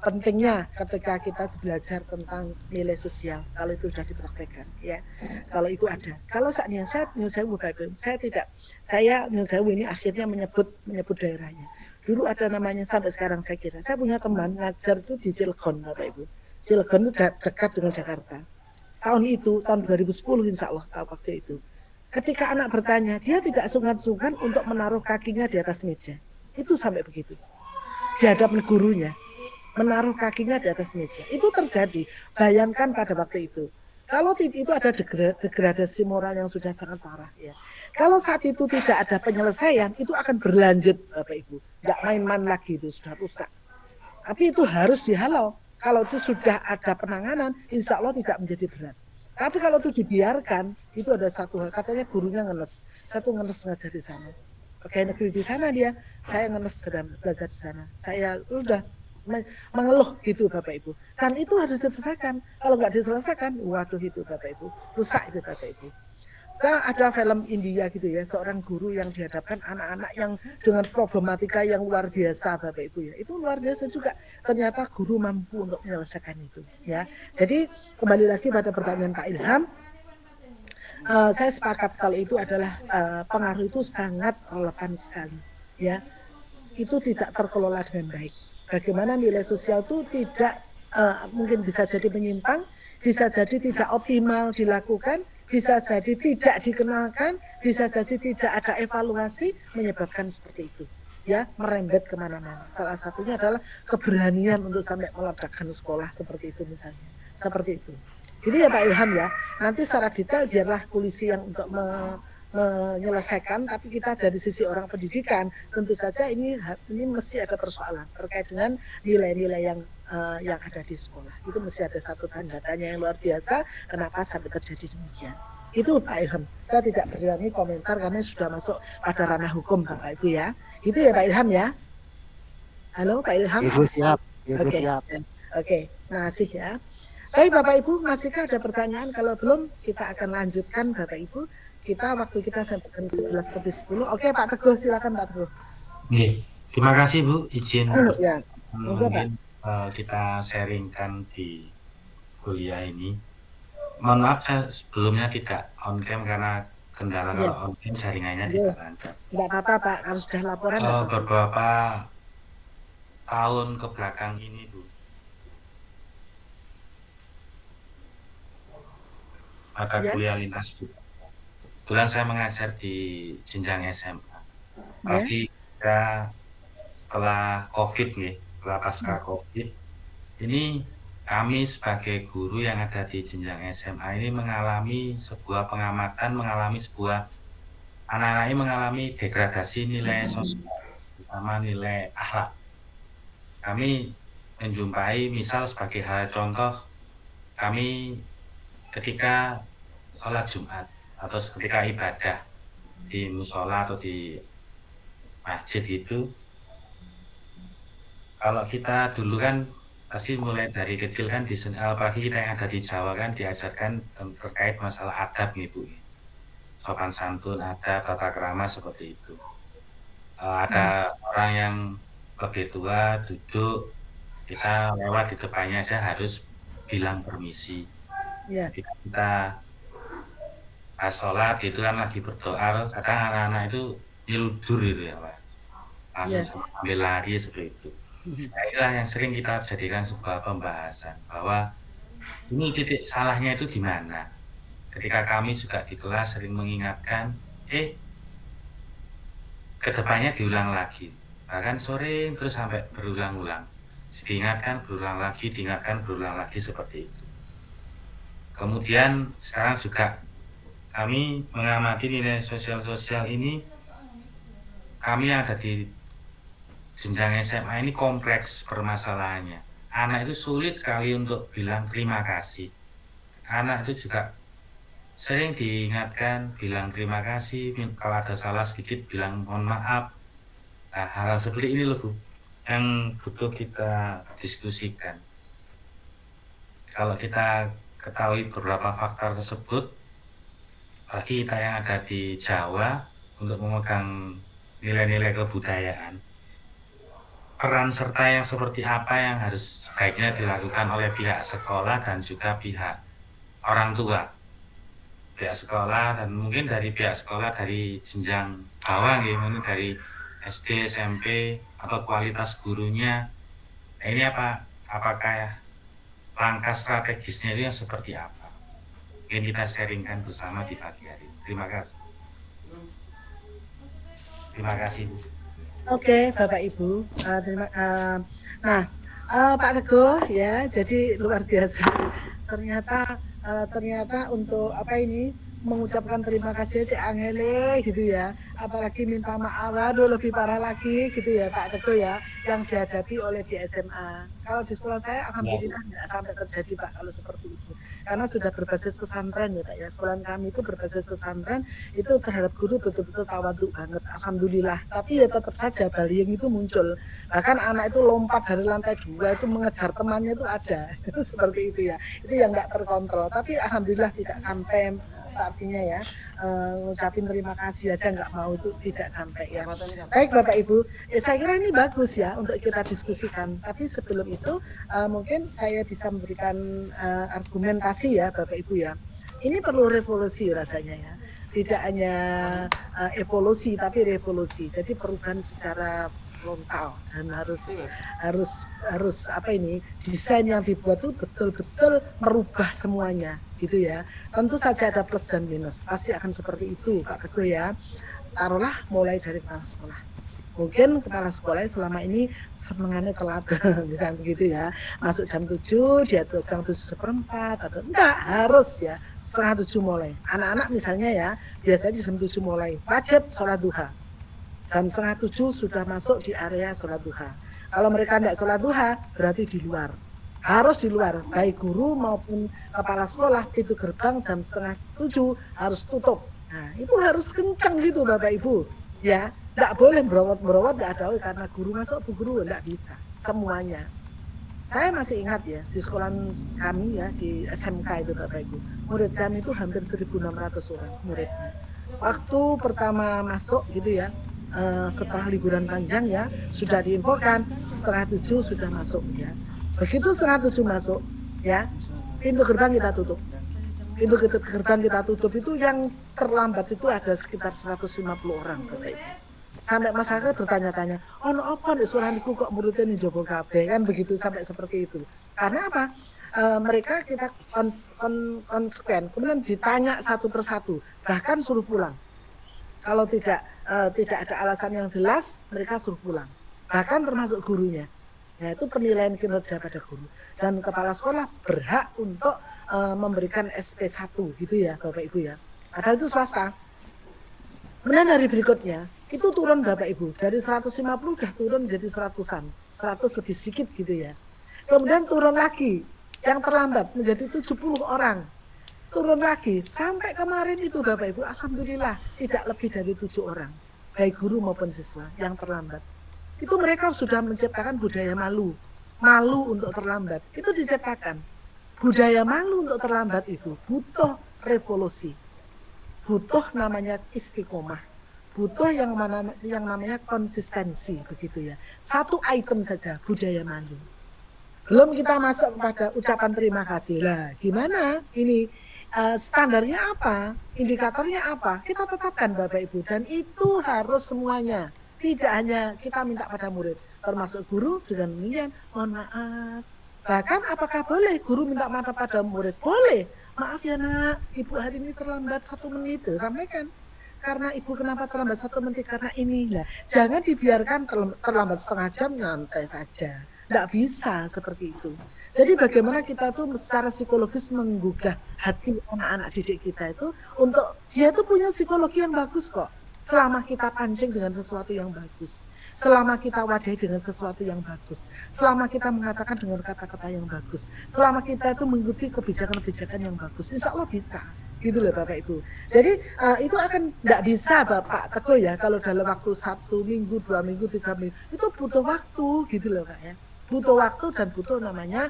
pentingnya ketika kita belajar tentang nilai sosial, kalau itu sudah dipraktekkan ya, kalau itu ada. Kalau saatnya Nyun Sewu ini akhirnya menyebut daerahnya. Dulu ada namanya, sampai sekarang saya kira saya punya teman ngajar itu di Cilegon Bapak Ibu. Cilegon itu dekat dengan Jakarta. Tahun 2010 insya Allah waktu itu. Ketika anak bertanya, dia tidak sungkan-sungkan untuk menaruh kakinya di atas meja. Itu sampai begitu. Di hadapan gurunya, menaruh kakinya di atas meja. Itu terjadi. Bayangkan pada waktu itu. Kalau itu ada degradasi moral yang sudah sangat parah ya. Kalau saat itu tidak ada penyelesaian, itu akan berlanjut Bapak Ibu. Nggak main-main lagi, itu sudah rusak. Tapi itu harus dihalau. Kalau itu sudah ada penanganan, insya Allah tidak menjadi berat. Tapi kalau itu dibiarkan, itu ada satu hal, katanya gurunya ngenes. Satu ngenes ngajar di sana. Pegawai negeri di sana dia, saya ngenes sedang belajar di sana. Saya udah mengeluh gitu Bapak Ibu. Dan itu harus diselesaikan. Kalau nggak diselesaikan, waduh itu Bapak Ibu, rusak itu Bapak Ibu. Saya ada film India gitu ya, seorang guru yang dihadapkan anak-anak yang dengan problematika yang luar biasa Bapak Ibu ya. Itu luar biasa juga. Ternyata guru mampu untuk menyelesaikan itu ya. Jadi kembali lagi pada pertanyaan Pak Ilham, saya sepakat kalau itu adalah pengaruh itu sangat relevan sekali ya. Itu tidak terkelola dengan baik. Bagaimana nilai sosial itu tidak mungkin bisa jadi menyimpang, bisa jadi tidak optimal dilakukan, bisa jadi tidak dikenalkan, bisa jadi tidak ada evaluasi, menyebabkan seperti itu ya, merembet kemana-mana. Salah satunya adalah keberanian untuk sampai meledakkan sekolah seperti itu misalnya, seperti itu. Jadi ya Pak Ilham ya, nanti secara detail biarlah polisi yang untuk menyelesaikan, tapi kita dari sisi orang pendidikan tentu saja ini mesti ada persoalan terkait dengan nilai-nilai yang ada di sekolah. Itu mesti ada satu tanda tanya yang luar biasa, kenapa sampai terjadi demikian. Itu Pak Ilham, saya tidak berani komentar karena sudah masuk pada ranah hukum Bapak Ibu ya. Itu ya Pak Ilham ya. Halo Pak Ilham. Ibu siap. Oke, makasih ya. Baik Bapak Ibu, masihkah ada pertanyaan? Kalau belum, kita akan lanjutkan Bapak Ibu. Waktu kita sampai jam 11:10. Oke Pak Teguh, silakan Pak Teguh. Terima kasih Bu, izin Ya, mungkin kita sharingkan di kuliah ini. Mohon maaf saya sebelumnya tidak on cam karena kendala kalau on cam jaringannya tidak lancar. Tidak apa-apa Pak, kalau sudah laporan beberapa tahun ke belakang ini Bu, mata kuliah lintas budaya. Kebetulan saya mengajar di jenjang SMA. Tapi kita setelah COVID nih, setelah pasca COVID, ini kami sebagai guru yang ada di jenjang SMA ini mengalami sebuah pengamatan, anak-anak ini mengalami degradasi nilai sosial, terutama nilai akhlak. Kami menjumpai misal sebagai hal contoh, kami ketika sholat Jumat atau ketika ibadah di musola atau di masjid itu, kalau kita dulu kan pasti mulai dari kecil kan, apalagi kita yang ada di Jawa kan diajarkan terkait masalah adab nih Bu, sopan santun, adab, tata krama seperti itu. Ada orang yang lebih tua duduk, kita lewat di depannya aja harus bilang permisi. Kita pas sholat itu kan lagi berdoa, kadang anak-anak itu nyelundur itu ya Pak, langsung sambil lari seperti itu. Nah, inilah yang sering kita jadikan sebuah pembahasan bahwa ini titik salahnya itu di mana. Ketika kami juga di kelas sering mengingatkan, kedepannya diulang lagi, bahkan sore terus sampai berulang-ulang, diingatkan berulang lagi seperti itu. Kemudian sekarang juga kami mengamati nilai sosial ini, kami ada di jenjang SMA ini kompleks permasalahannya. Anak itu sulit sekali untuk bilang terima kasih. Anak itu juga sering diingatkan bilang terima kasih, kalau ada salah sedikit bilang mohon maaf. Nah, hal seperti ini loh Bu, yang butuh kita diskusikan. Kalau kita ketahui beberapa faktor tersebut, bagi kita yang ada di Jawa untuk memegang nilai-nilai kebudayaan, peran serta yang seperti apa yang harus sebaiknya dilakukan oleh pihak sekolah dan juga pihak orang tua, pihak sekolah, dan mungkin dari pihak sekolah dari jenjang bawah, mungkin dari SD, SMP atau kualitas gurunya. Nah, ini apakah langkah strategisnya itu yang seperti apa? Mungkin kita sharingkan bersama di pagi hari. Terima kasih. Terima kasih Bu. Oke, Bapak Ibu, Pak Teguh ya, jadi luar biasa. Ternyata untuk mengucapkan terima kasih aja Angele gitu ya, apalagi minta maaf, waduh lebih parah lagi gitu ya Pak Teguh ya, yang dihadapi oleh di SMA. Kalau di sekolah saya alhamdulillah nggak sampai terjadi Pak kalau seperti itu, karena sudah berbasis pesantren ya Pak ya. Sekolah kami itu berbasis pesantren, itu terhadap guru betul-betul tawadhu banget, alhamdulillah. Tapi ya tetap saja bullying itu muncul, bahkan anak itu lompat dari lantai 2 itu mengejar temannya itu ada. Itu seperti itu ya, itu yang nggak terkontrol. Tapi alhamdulillah tidak sampai, artinya ya ngucapin terima kasih aja nggak mau, itu tidak sampai ya. Baik Bapak Ibu, saya kira ini bagus ya untuk kita diskusikan. Tapi sebelum itu mungkin saya bisa memberikan argumentasi ya Bapak Ibu ya. Ini perlu revolusi rasanya ya, tidak hanya evolusi tapi revolusi. Jadi perubahan secara frontal, dan harus desain yang dibuat itu betul-betul merubah semuanya gitu ya. Tentu saja ada plus dan minus, pasti akan seperti itu Pak Teguh ya. Taruhlah mulai dari kepala sekolah, mungkin kepala sekolah selama ini semangatnya telat misalnya begitu ya, masuk jam 7 dia tuh jam 7:15 atau enggak, harus ya 6:30 mulai. Anak-anak misalnya ya biasanya jam 7 mulai wajib sholat duha, jam 6:30 sudah masuk di area sholat duha. Kalau mereka tidak sholat duha berarti di luar, harus di luar, baik guru maupun kepala sekolah. Pintu gerbang jam 6:30 harus tutup. Nah itu harus kencang gitu Bapak Ibu ya, tidak boleh berowot-berowot, tidak ada karena guru masuk, bu guru tidak bisa semuanya. Saya masih ingat ya di sekolah kami ya di SMK itu Bapak Ibu, murid kami itu hampir 1.600 orang muridnya. Waktu pertama masuk gitu ya, setelah liburan panjang ya, sudah diinfokan 6:30 sudah masuk ya. Begitu 7:30 masuk, ya, pintu gerbang kita tutup. Pintu gerbang kita tutup itu yang terlambat itu ada sekitar 150 orang, Bapak Ibu. Sampai masyarakat bertanya-tanya, ono apa nih suaraniku kok muridnya nih Jogo kabeh, kan begitu, sampai seperti itu. Karena apa? Mereka kita konsekuen, kemudian ditanya satu persatu, bahkan suruh pulang. Kalau tidak ada alasan yang jelas, mereka suruh pulang. Bahkan termasuk gurunya. Yaitu penilaian kinerja pada guru. Dan kepala sekolah berhak untuk memberikan SP1 gitu ya Bapak Ibu ya. Padahal itu swasta. Kemudian hari berikutnya itu turun Bapak Ibu, dari 150 udah turun jadi 100-an, 100 lebih sedikit gitu ya. Kemudian turun lagi, yang terlambat menjadi 70 orang. Turun lagi, sampai kemarin itu Bapak Ibu, alhamdulillah tidak lebih dari 7 orang, baik guru maupun siswa yang terlambat. Itu mereka sudah menciptakan budaya malu, malu untuk terlambat, itu diciptakan. Budaya malu untuk terlambat itu butuh revolusi. Butuh namanya istiqomah, butuh yang namanya konsistensi begitu ya. Satu item saja budaya malu. Belum kita masuk kepada ucapan terima kasih lah. Gimana ini standarnya apa, indikatornya apa? Kita tetapkan Bapak Ibu, dan itu harus semuanya. Tidak hanya kita minta pada murid, termasuk guru dengan demikian. Mohon maaf. Bahkan apakah boleh guru minta maaf pada murid? Boleh. Maaf ya nak, ibu hari ini terlambat 1 menit, sampaikan. Karena ibu kenapa terlambat 1 menit? Karena inilah. Jangan dibiarkan terlambat setengah jam, nyantai saja. Tidak bisa seperti itu. Jadi bagaimana kita tuh secara psikologis menggugah hati anak-anak didik kita itu untuk dia tuh punya psikologi yang bagus kok. Selama kita pancing dengan sesuatu yang bagus, selama kita wadahi dengan sesuatu yang bagus, selama kita mengatakan dengan kata-kata yang bagus, selama kita itu mengikuti kebijakan-kebijakan yang bagus, insya Allah bisa, gitu loh Bapak Ibu. Jadi itu akan tidak bisa Bapak Teguh ya, kalau dalam waktu 1 minggu, 2 minggu, 3 minggu, itu butuh waktu, gitu loh Pak ya. Butuh waktu dan butuh namanya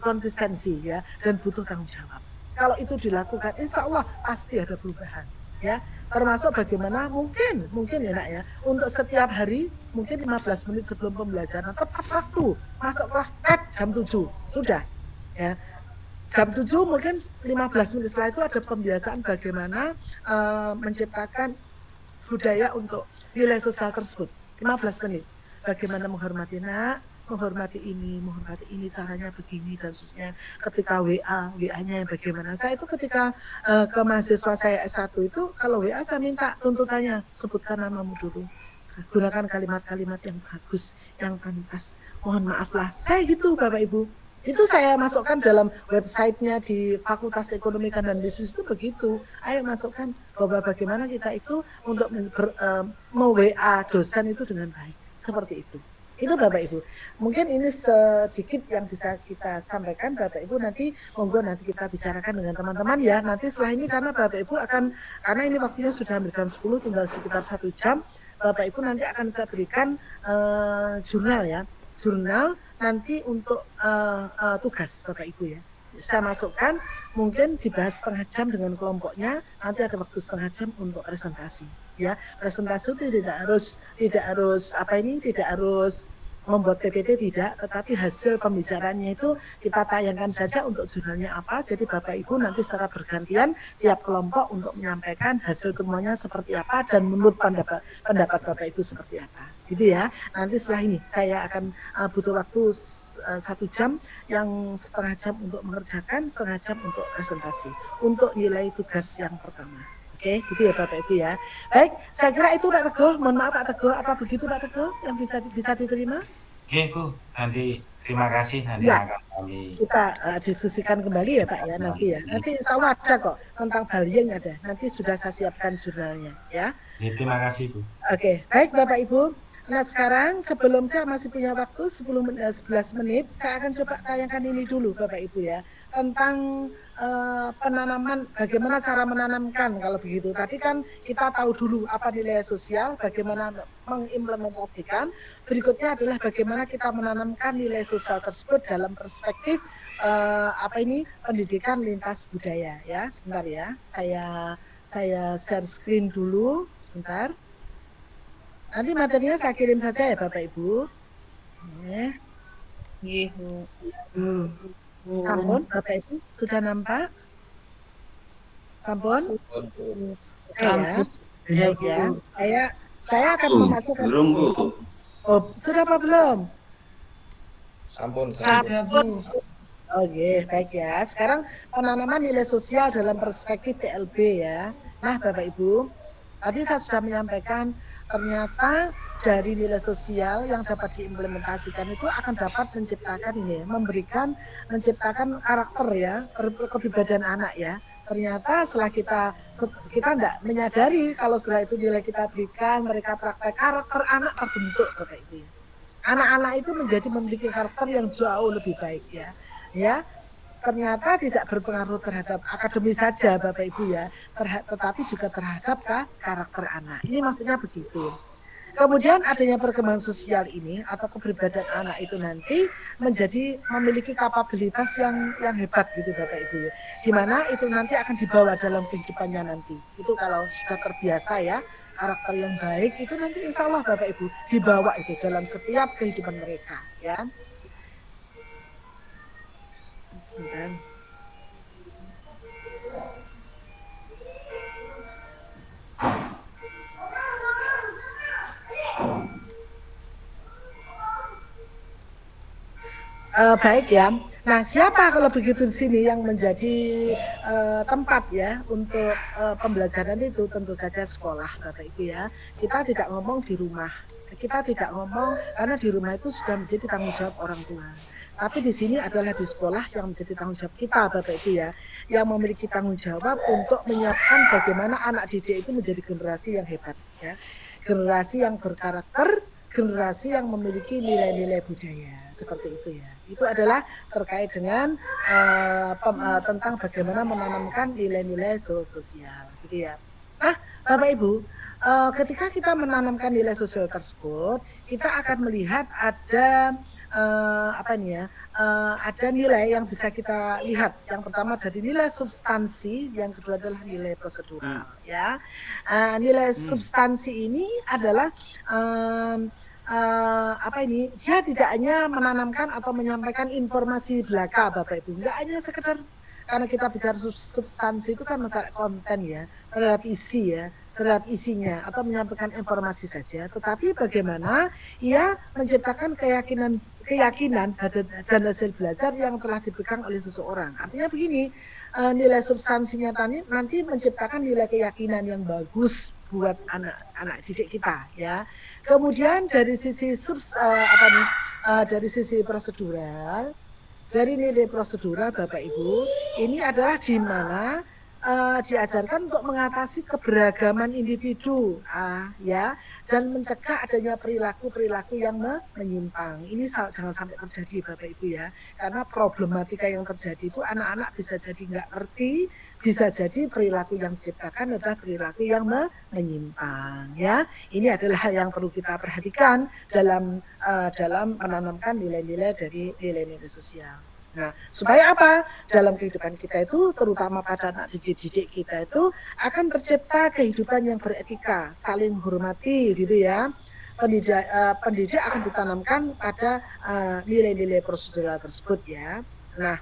konsistensi ya, dan butuh tanggung jawab. Kalau itu dilakukan, insya Allah pasti ada perubahan ya. Termasuk bagaimana mungkin ya nak ya, untuk setiap hari mungkin 15 menit sebelum pembelajaran tepat waktu masuk kelas jam 7 sudah ya. Jam 7 mungkin 15 menit setelah itu ada pembiasaan bagaimana menciptakan budaya untuk nilai sosial tersebut. 15 menit bagaimana menghormati nak, menghormati ini caranya begini dan seterusnya. Ketika WA-nya yang bagaimana. Saya itu ketika ke mahasiswa saya S1 itu, kalau WA saya minta tuntutannya, sebutkan namamu dulu, gunakan kalimat-kalimat yang bagus, yang pantas, mohon maaf lah. Saya gitu Bapak Ibu. Itu saya masukkan dalam websitenya di Fakultas Ekonomi dan Bisnis itu begitu. Ayo masukkan bahwa bagaimana kita itu untuk me-WA dosen itu dengan baik. Seperti itu. Itu Bapak Ibu. Mungkin ini sedikit yang bisa kita sampaikan Bapak Ibu, nanti monggo nanti kita bicarakan dengan teman-teman ya. Nanti setelah ini karena Bapak Ibu karena ini waktunya sudah hampir jam 10, tinggal sekitar 1 jam. Bapak Ibu nanti akan saya berikan jurnal ya. Jurnal nanti untuk tugas Bapak Ibu ya. Saya masukkan, mungkin dibahas setengah jam dengan kelompoknya, nanti ada waktu setengah jam untuk presentasi. Ya, presentasi itu tidak harus membuat PPT, tidak, tetapi hasil pembicaraannya itu kita tayangkan saja untuk jurnalnya apa. Jadi Bapak Ibu nanti secara bergantian tiap kelompok untuk menyampaikan hasil temuannya seperti apa dan menurut pendapat Bapak Ibu seperti apa. Gitu ya. Nanti setelah ini saya akan butuh waktu 1 jam, yang setengah jam untuk mengerjakan, setengah jam untuk presentasi untuk nilai tugas yang pertama. Oke, gitu ya Bapak Ibu ya. Baik, saya kira itu Pak Teguh. Mohon maaf Pak Teguh, apa begitu Pak Teguh yang bisa diterima? Oke Bu, nanti terima kasih, nanti ya, akan kami kita diskusikan kembali ya Pak ya nanti ya. Nanti insya Allah ada kok tentang bullying ada. Nanti sudah saya siapkan jurnalnya ya. Terima kasih Bu. Oke, baik Bapak Ibu. Nah sekarang sebelum saya masih punya waktu 11 menit, saya akan coba tayangkan ini dulu Bapak Ibu ya, tentang penanaman, bagaimana cara menanamkan kalau begitu. Tadi kan kita tahu dulu apa nilai sosial, bagaimana mengimplementasikan. Berikutnya adalah bagaimana kita menanamkan nilai sosial tersebut dalam perspektif pendidikan lintas budaya ya. Sebentar ya, saya share screen dulu sebentar. Nanti materinya saya kirim saja ya Bapak Ibu. Nggih, Bu. Sampun, Bapak Ibu sudah nampak? Sampun? Ya, baik ya. Saya akan memasukkan. Belum, Bu. Oh, sudah apa belum? Sampun. Oke, baik ya. Sekarang penanaman nilai sosial dalam perspektif PLB ya. Nah, Bapak Ibu, tadi saya sudah menyampaikan ternyata dari nilai sosial yang dapat diimplementasikan itu akan dapat menciptakan ini, menciptakan karakter ya, kepribadian anak ya. Ternyata setelah kita tidak menyadari kalau setelah itu nilai kita berikan, mereka praktek, karakter anak terbentuk Bapak Ibu ya. Anak-anak itu memiliki karakter yang jauh lebih baik ya. Ya, ternyata tidak berpengaruh terhadap akademis saja Bapak Ibu ya, tetapi juga terhadap karakter anak. Ini maksudnya begitu. Kemudian adanya perkembangan sosial ini atau kepribadian anak itu nanti memiliki kapabilitas yang hebat gitu Bapak Ibu ya. Di mana itu nanti akan dibawa dalam kehidupannya nanti. Itu kalau sudah terbiasa ya, karakter yang baik itu nanti insya Allah Bapak Ibu dibawa itu dalam setiap kehidupan mereka ya. Sebentar. Baik ya. Nah, siapa kalau begitu di sini yang menjadi tempat ya untuk pembelajaran itu? Tentu saja sekolah, Bapak Ibu ya. Kita tidak ngomong di rumah. Kita tidak ngomong karena di rumah itu sudah menjadi tanggung jawab orang tua. Tapi di sini adalah di sekolah yang menjadi tanggung jawab kita, Bapak Ibu ya, yang memiliki tanggung jawab untuk menyiapkan bagaimana anak didik itu menjadi generasi yang hebat ya. Generasi yang berkarakter, generasi yang memiliki nilai-nilai budaya seperti itu ya. Itu adalah terkait dengan tentang bagaimana menanamkan nilai-nilai sosial gitu ya. Nah, Bapak Ibu, ketika kita menanamkan nilai sosial tersebut, kita akan melihat ada ada nilai yang bisa kita lihat. Yang pertama dari nilai substansi, yang kedua adalah nilai prosedural ya. Nilai substansi ini adalah dia tidak hanya menanamkan atau menyampaikan informasi belaka Bapak Ibu, enggak hanya sekedar, karena kita bicara substansi itu kan masalah konten ya, terhadap isi ya, terhadap isinya atau menyampaikan informasi saja, tetapi bagaimana ia menciptakan keyakinan dan hasil belajar yang telah dipegang oleh seseorang. Artinya begini, nilai substansinya nanti menciptakan nilai keyakinan yang bagus buat anak didik kita ya. Kemudian dari sisi dari sisi prosedural, dari nilai prosedural Bapak Ibu, ini adalah di mana diajarkan untuk mengatasi keberagaman individu ya, dan mencegah adanya perilaku yang menyimpang. Ini jangan sampai terjadi Bapak Ibu ya, karena problematika yang terjadi itu anak-anak bisa jadi nggak ngerti, bisa jadi perilaku yang diciptakan adalah perilaku yang menyimpang ya. Ini adalah hal yang perlu kita perhatikan dalam menanamkan nilai-nilai dari nilai-nilai sosial. Nah, supaya apa? Dalam kehidupan kita itu, terutama pada anak didik kita itu, akan tercipta kehidupan yang beretika, saling menghormati gitu ya. Pendidik akan ditanamkan pada nilai-nilai prosedural tersebut ya. Nah,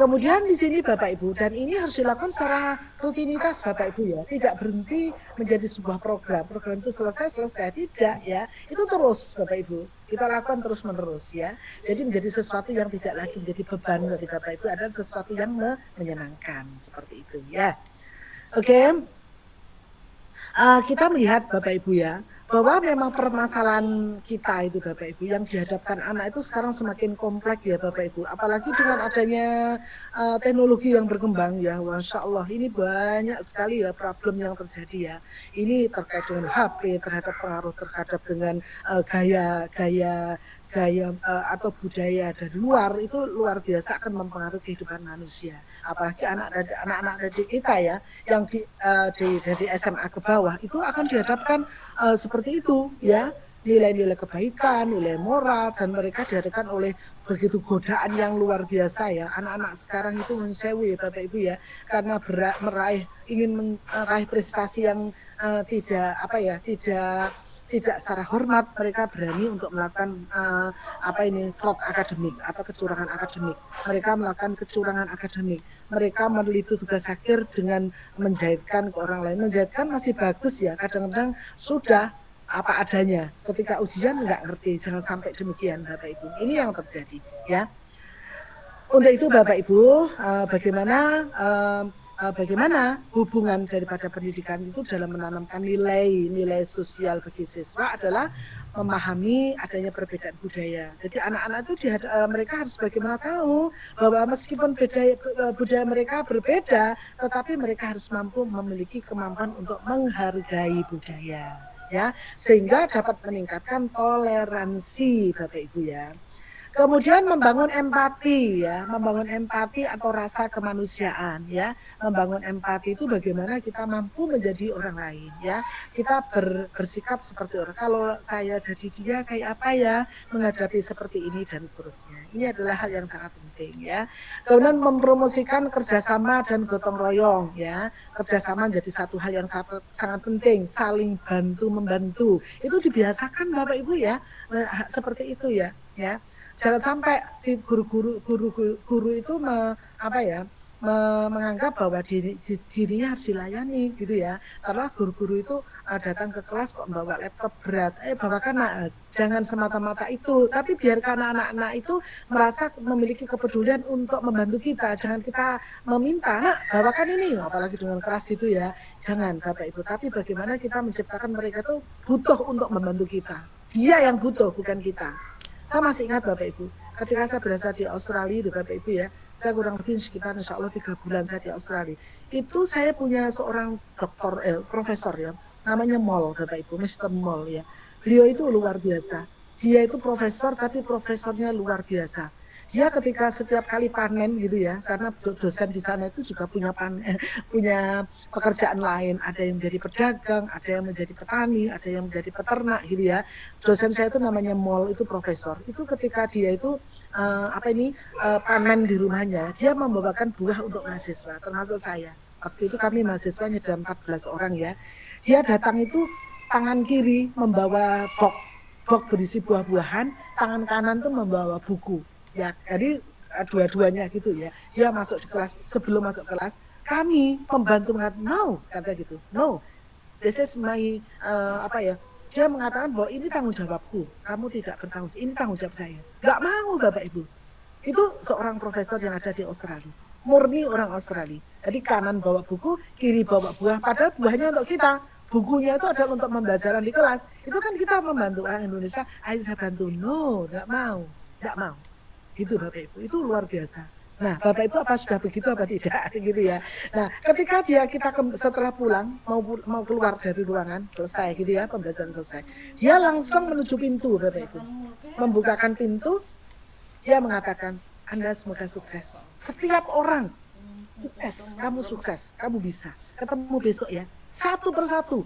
kemudian di sini Bapak Ibu, dan ini harus dilakukan secara rutinitas Bapak Ibu ya, tidak berhenti menjadi sebuah program itu selesai tidak ya, itu terus Bapak Ibu kita lakukan terus menerus ya, jadi menjadi sesuatu yang tidak lagi menjadi beban bagi Bapak Ibu, ada sesuatu yang menyenangkan seperti itu ya. Oke. Kita melihat Bapak Ibu ya, bahwa memang permasalahan kita itu Bapak Ibu yang dihadapkan anak itu sekarang semakin kompleks ya Bapak Ibu, apalagi dengan adanya teknologi yang berkembang ya, Masya Allah ini banyak sekali ya problem yang terjadi ya. Ini terkait dengan HP, terhadap pengaruh terhadap dengan gaya atau budaya dari luar, itu luar biasa akan mempengaruhi kehidupan manusia, apalagi anak-anak didik kita ya yang dari SMA ke bawah itu akan dihadapkan seperti itu ya, nilai-nilai kebaikan, nilai moral, dan mereka dihadapkan oleh begitu godaan yang luar biasa ya. Anak-anak sekarang itu mensewi Bapak Ibu ya, karena ingin meraih prestasi yang tidak tidak secara hormat mereka berani untuk melakukan fraud akademik atau kecurangan akademik. Mereka melakukan kecurangan akademik. Mereka meneliti tugas akhir dengan menjahitkan ke orang lain. Menjahitkan masih bagus ya, kadang-kadang sudah apa adanya. Ketika ujian nggak ngerti, jangan sampai demikian Bapak Ibu. Ini yang terjadi ya. Untuk itu Bapak Ibu, bagaimana hubungan daripada pendidikan itu dalam menanamkan nilai sosial bagi siswa adalah memahami adanya perbedaan budaya. Jadi anak-anak itu mereka harus bagaimana tahu bahwa meskipun budaya mereka berbeda, tetapi mereka harus mampu memiliki kemampuan untuk menghargai budaya, ya, sehingga dapat meningkatkan toleransi Bapak Ibu ya. Kemudian membangun empati ya, membangun empati atau rasa kemanusiaan ya. Membangun empati itu bagaimana kita mampu menjadi orang lain ya. Kita bersikap seperti orang. Kalau saya jadi dia kayak apa ya, menghadapi seperti ini dan seterusnya. Ini adalah hal yang sangat penting ya. Kemudian mempromosikan kerjasama dan gotong royong ya. Kerjasama menjadi satu hal yang sangat penting, saling bantu membantu. Itu dibiasakan Bapak Ibu ya, seperti itu ya. Jangan sampai guru itu menganggap bahwa dirinya harus dilayani gitu ya. Karena guru-guru itu datang ke kelas kok membawa laptop berat, bawakan nak. Jangan semata-mata itu, tapi biarkan anak-anak itu merasa memiliki kepedulian untuk membantu kita. Jangan kita meminta, nak bawakan ini, apalagi dengan keras itu ya. Jangan Bapak Ibu, tapi bagaimana kita menciptakan mereka itu butuh untuk membantu kita. Dia yang butuh, bukan kita. Saya masih ingat Bapak Ibu, ketika saya berada di Australia, Bapak Ibu ya, saya kurang lebih sekitar insya Allah 3 bulan saya di Australia. Itu saya punya seorang profesor ya, namanya Moll Bapak Ibu, Mr. Moll ya. Beliau itu luar biasa. Dia itu profesor, tapi profesornya luar biasa. Dia ketika setiap kali panen gitu ya, karena dosen di sana itu juga punya pekerjaan lain, ada yang menjadi pedagang, ada yang menjadi petani, ada yang menjadi peternak gitu ya. Dosen saya itu namanya Moll, itu profesor. Itu ketika dia itu panen di rumahnya, dia membawakan buah untuk mahasiswa, termasuk saya. Waktu itu kami mahasiswanya ada 14 orang ya. Dia datang itu tangan kiri membawa box berisi buah-buahan, tangan kanan tuh membawa buku. Ya, jadi dua-duanya gitu ya. Dia masuk di kelas, sebelum masuk kelas, kami membantu mengatakan, no, kata gitu, no, this is my, dia mengatakan bahwa ini tanggung jawabku, kamu tidak bertanggung jawab, ini tanggung jawab saya. Gak mau Bapak Ibu. Itu seorang profesor yang ada di Australia, murni orang Australia. Jadi kanan bawa buku, kiri bawa buah, padahal buahnya untuk kita. Bukunya itu adalah untuk pembelajaran di kelas. Itu kan kita membantu orang Indonesia, ayo saya bantu. No, gak mau. Gitu Bapak Ibu, itu luar biasa. Nah Bapak Ibu apa sudah begitu apa tidak gitu ya. Nah ketika kita setelah pulang mau keluar dari ruangan, selesai gitu ya, pembelajaran selesai, dia langsung menuju pintu Bapak Ibu, membukakan pintu, dia mengatakan, Anda semoga sukses. Setiap orang sukses, kamu bisa, ketemu besok ya, satu persatu,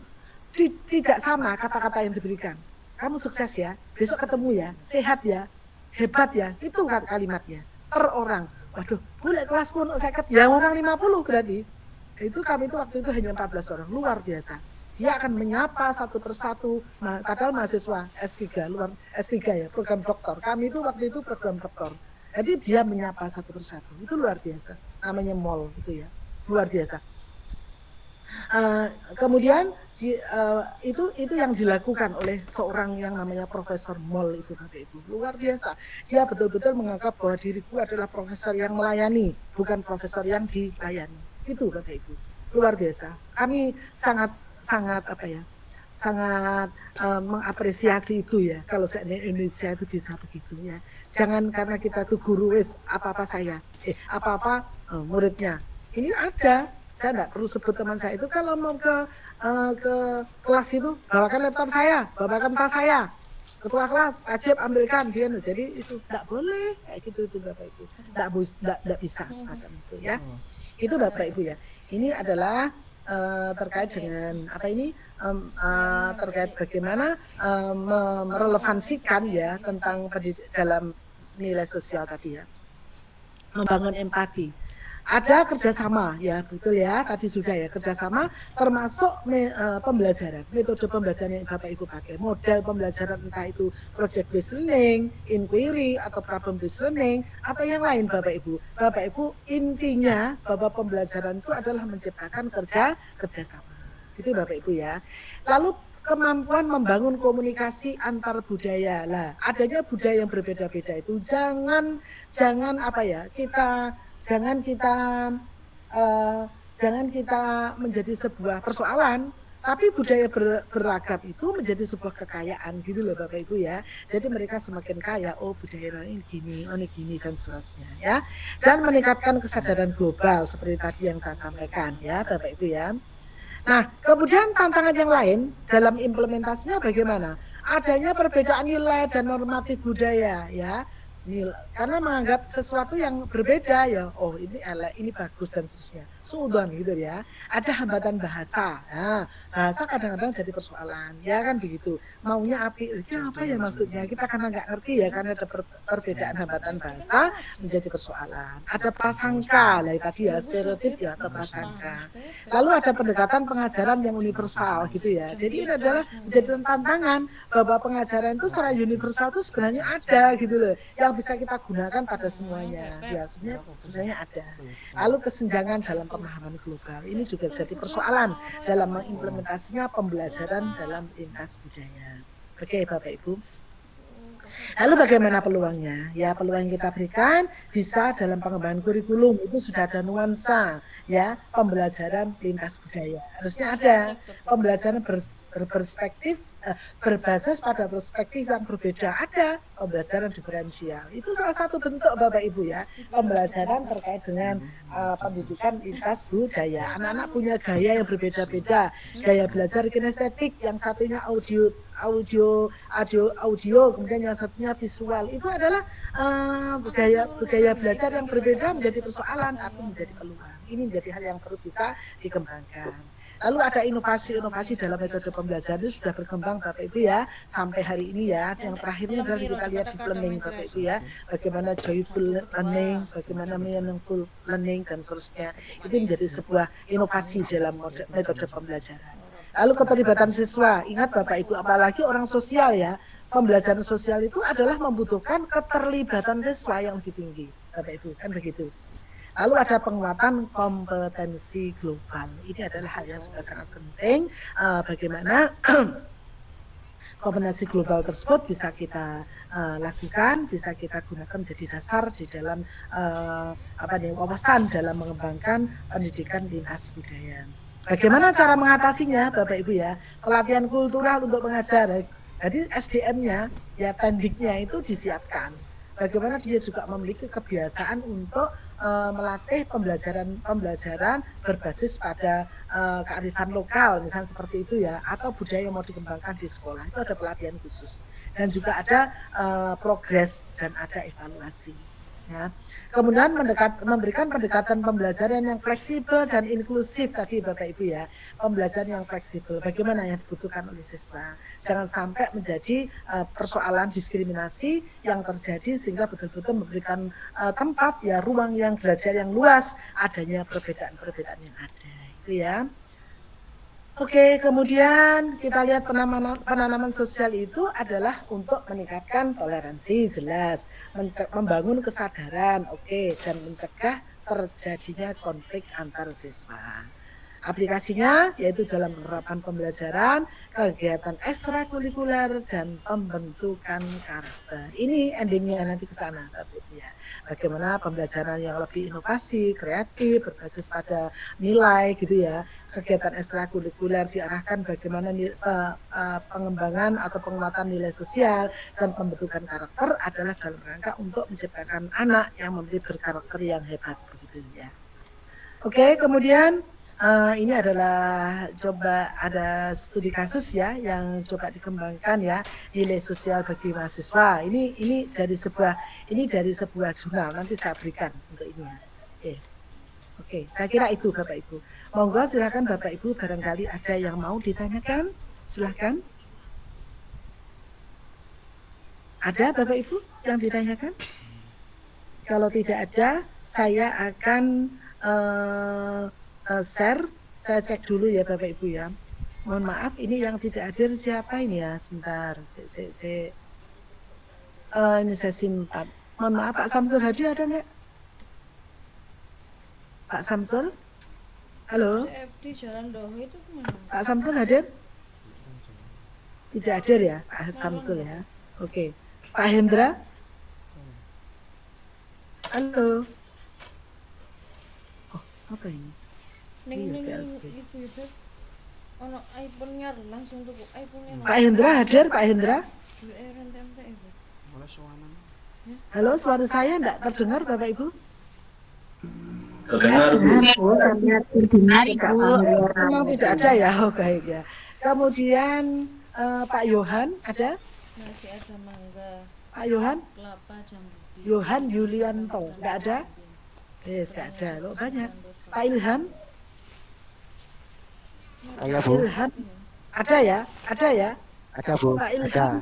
tidak sama kata-kata yang diberikan. Kamu sukses ya, besok ketemu ya, sehat ya, hebat ya, itu kan kalimatnya per orang. Waduh, boleh kelasku untuk 50, yang orang 50 berarti. Itu kami itu waktu itu hanya 14 orang, luar biasa. Dia akan menyapa satu persatu, padahal mahasiswa S3, luar S3 ya, program doktor. Kami itu waktu itu program doktor. Jadi dia menyapa satu persatu, itu luar biasa. Namanya Moll gitu ya, luar biasa. Kemudian itu yang dilakukan oleh seorang yang namanya Profesor Moll itu Bapak Ibu, luar biasa. Dia betul-betul menganggap bahwa diriku adalah profesor yang melayani, bukan profesor yang dilayani. Itu Bapak Ibu, luar biasa. Kami sangat mengapresiasi itu ya. Kalau seandainya Indonesia itu bisa begitu ya. Jangan karena kita tuh guru apa-apa saya, muridnya. Ini ada. Saya tidak perlu sebut teman saya itu kalau mau ke kelas itu bawakan laptop saya, bawakan tas saya, ketua kelas wajib ambilkan dia. Jadi itu tidak boleh kayak gitu itu Bapak Ibu, tidak bisa semacam itu ya. Itu Bapak Ibu ya. Ini adalah terkait dengan terkait bagaimana merelevansikan ya tentang dalam nilai sosial tadi ya, membangun empati. Ada kerjasama ya, betul ya, tadi sudah ya, kerjasama termasuk pembelajaran, metode pembelajaran yang Bapak Ibu pakai, model pembelajaran entah itu project based learning, inquiry atau problem based learning atau yang lain Bapak Ibu. Bapak Ibu, intinya bahwa pembelajaran itu adalah menciptakan kerjasama. Gitu Bapak Ibu ya. Lalu kemampuan membangun komunikasi antar budaya. Lah, adanya budaya yang berbeda-beda itu jangan apa ya, jangan kita menjadi sebuah persoalan, tapi budaya beragam itu menjadi sebuah kekayaan gitu loh Bapak Ibu ya. Jadi mereka semakin kaya, oh budaya ini gini, oh ini gini dan seterusnya ya. Dan meningkatkan kesadaran global seperti tadi yang saya sampaikan ya Bapak Ibu ya. Nah, kemudian tantangan yang lain dalam implementasinya bagaimana? Adanya perbedaan nilai dan normatif budaya ya. Karena menganggap sesuatu yang berbeda ya, oh ini elek, ini bagus dan seterusnya. Suudon gitu ya. Ada hambatan bahasa. Nah, bahasa kadang-kadang jadi persoalan, ya kan begitu. Maunya api, itu apa ya maksudnya? Kita karena nggak ngerti ya, karena ada perbedaan hambatan bahasa menjadi persoalan. Ada prasangka, lah tadi ya stereotip ya atau prasangka. Lalu ada pendekatan pengajaran yang universal gitu ya. Jadi ini adalah menjadi tantangan bahwa pengajaran itu secara universal itu sebenarnya ada gitu loh. Yang bisa kita gunakan pada semuanya ya, sebenarnya ada. Lalu kesenjangan dalam pemahaman global ini juga jadi persoalan dalam mengimplementasinya pembelajaran dalam lintas budaya. Oke Bapak Ibu, lalu bagaimana peluangnya? Ya, peluang yang kita berikan bisa dalam pengembangan kurikulum itu sudah ada nuansa ya, pembelajaran lintas budaya. Harusnya ada pembelajaran berperspektif, berbasis pada perspektif yang berbeda, ada pembelajaran diferensial. Itu salah satu bentuk Bapak Ibu ya, pembelajaran terkait dengan pendidikan lintas budaya. Anak-anak punya gaya yang berbeda-beda, gaya belajar kinestetik, yang satunya audio, kemudian yang satunya visual. Itu adalah gaya belajar yang berbeda menjadi persoalan tapi menjadi peluang. Ini menjadi hal yang perlu bisa dikembangkan. Lalu ada inovasi dalam metode pembelajaran itu sudah berkembang Bapak Ibu ya sampai hari ini ya. Yang terakhirnya adalah kita lihat deep learning Bapak Ibu ya, bagaimana joyful learning, bagaimana meaningful learning dan seterusnya. Itu menjadi sebuah inovasi dalam metode pembelajaran. Lalu keterlibatan siswa, ingat Bapak Ibu, apalagi orang sosial ya, pembelajaran sosial itu adalah membutuhkan keterlibatan siswa yang lebih tinggi Bapak Ibu, kan begitu. Lalu ada penguatan kompetensi global. Ini adalah hal yang juga sangat penting. Bagaimana kompetensi global tersebut bisa kita lakukan, bisa kita gunakan menjadi dasar di dalam wawasan dalam mengembangkan pendidikan lintas budaya. Bagaimana cara mengatasinya, Bapak Ibu ya? Pelatihan kultural untuk pengajar. Jadi SDM-nya, ya tandiknya itu disiapkan. Bagaimana dia juga memiliki kebiasaan untuk melatih pembelajaran berbasis pada kearifan lokal, misalnya seperti itu ya, atau budaya yang mau dikembangkan di sekolah. Itu ada pelatihan khusus dan juga ada progres dan ada evaluasi. Ya. Kemudian memberikan pendekatan pembelajaran yang fleksibel dan inklusif tadi Bapak Ibu ya, pembelajaran yang fleksibel, bagaimana yang dibutuhkan oleh siswa, jangan sampai menjadi persoalan diskriminasi yang terjadi sehingga betul-betul memberikan tempat ya, ruang yang belajar yang luas, adanya perbedaan-perbedaan yang ada itu ya. Oke, kemudian kita lihat penanaman sosial itu adalah untuk meningkatkan toleransi, jelas, membangun kesadaran, oke, dan mencegah terjadinya konflik antar siswa. Aplikasinya yaitu dalam penerapan pembelajaran, kegiatan ekstrakurikuler dan pembentukan karakter. Ini endingnya nanti ke sana, ya. Bagaimana pembelajaran yang lebih inovasi, kreatif, berbasis pada nilai gitu ya. Kegiatan ekstrakurikuler diarahkan bagaimana pengembangan atau penguatan nilai sosial dan pembentukan karakter adalah dalam rangka untuk menciptakan anak yang memiliki berkarakter yang hebat begitu ya. Oke, kemudian ini adalah coba ada studi kasus ya yang coba dikembangkan ya, nilai sosial bagi mahasiswa. Ini dari sebuah jurnal, nanti saya berikan untuk ini ya. Oke, saya kira itu Bapak Ibu. Monggo silakan Bapak Ibu, barangkali ada yang mau ditanyakan, silakan. Ada Bapak Ibu yang ditanyakan? Kalau tidak ada, saya akan share. Saya cek dulu ya Bapak Ibu ya. Mohon maaf, ini yang tidak hadir siapa ini ya? Sebentar. Ini saya simpan. Mohon maaf, Pak Samsul hadir ada nggak? Pak Samsul? Halo? Pak Samsul hadir? Tidak hadir ya, Pak Samsul ya. Oke. Pak Hendra? Halo? Oh, apa ini? Pak Hendra hadir, Pak Hendra? Halo, suara saya enggak terdengar Bapak Ibu? Terdengar, Bu. Terdengar, Ibu. Memang tidak ada ya, oh baik ya. Kemudian Pak Yohan ada? Masih ada mangga. Pak Yohan? Kelapa jambu. Yohan Yulianto, enggak ada? Yes, enggak ada, loh banyak. Pak Ilham? Saya Bu, Ilham ada ya? Ada ya? ada Bu, Pak ada. Ilham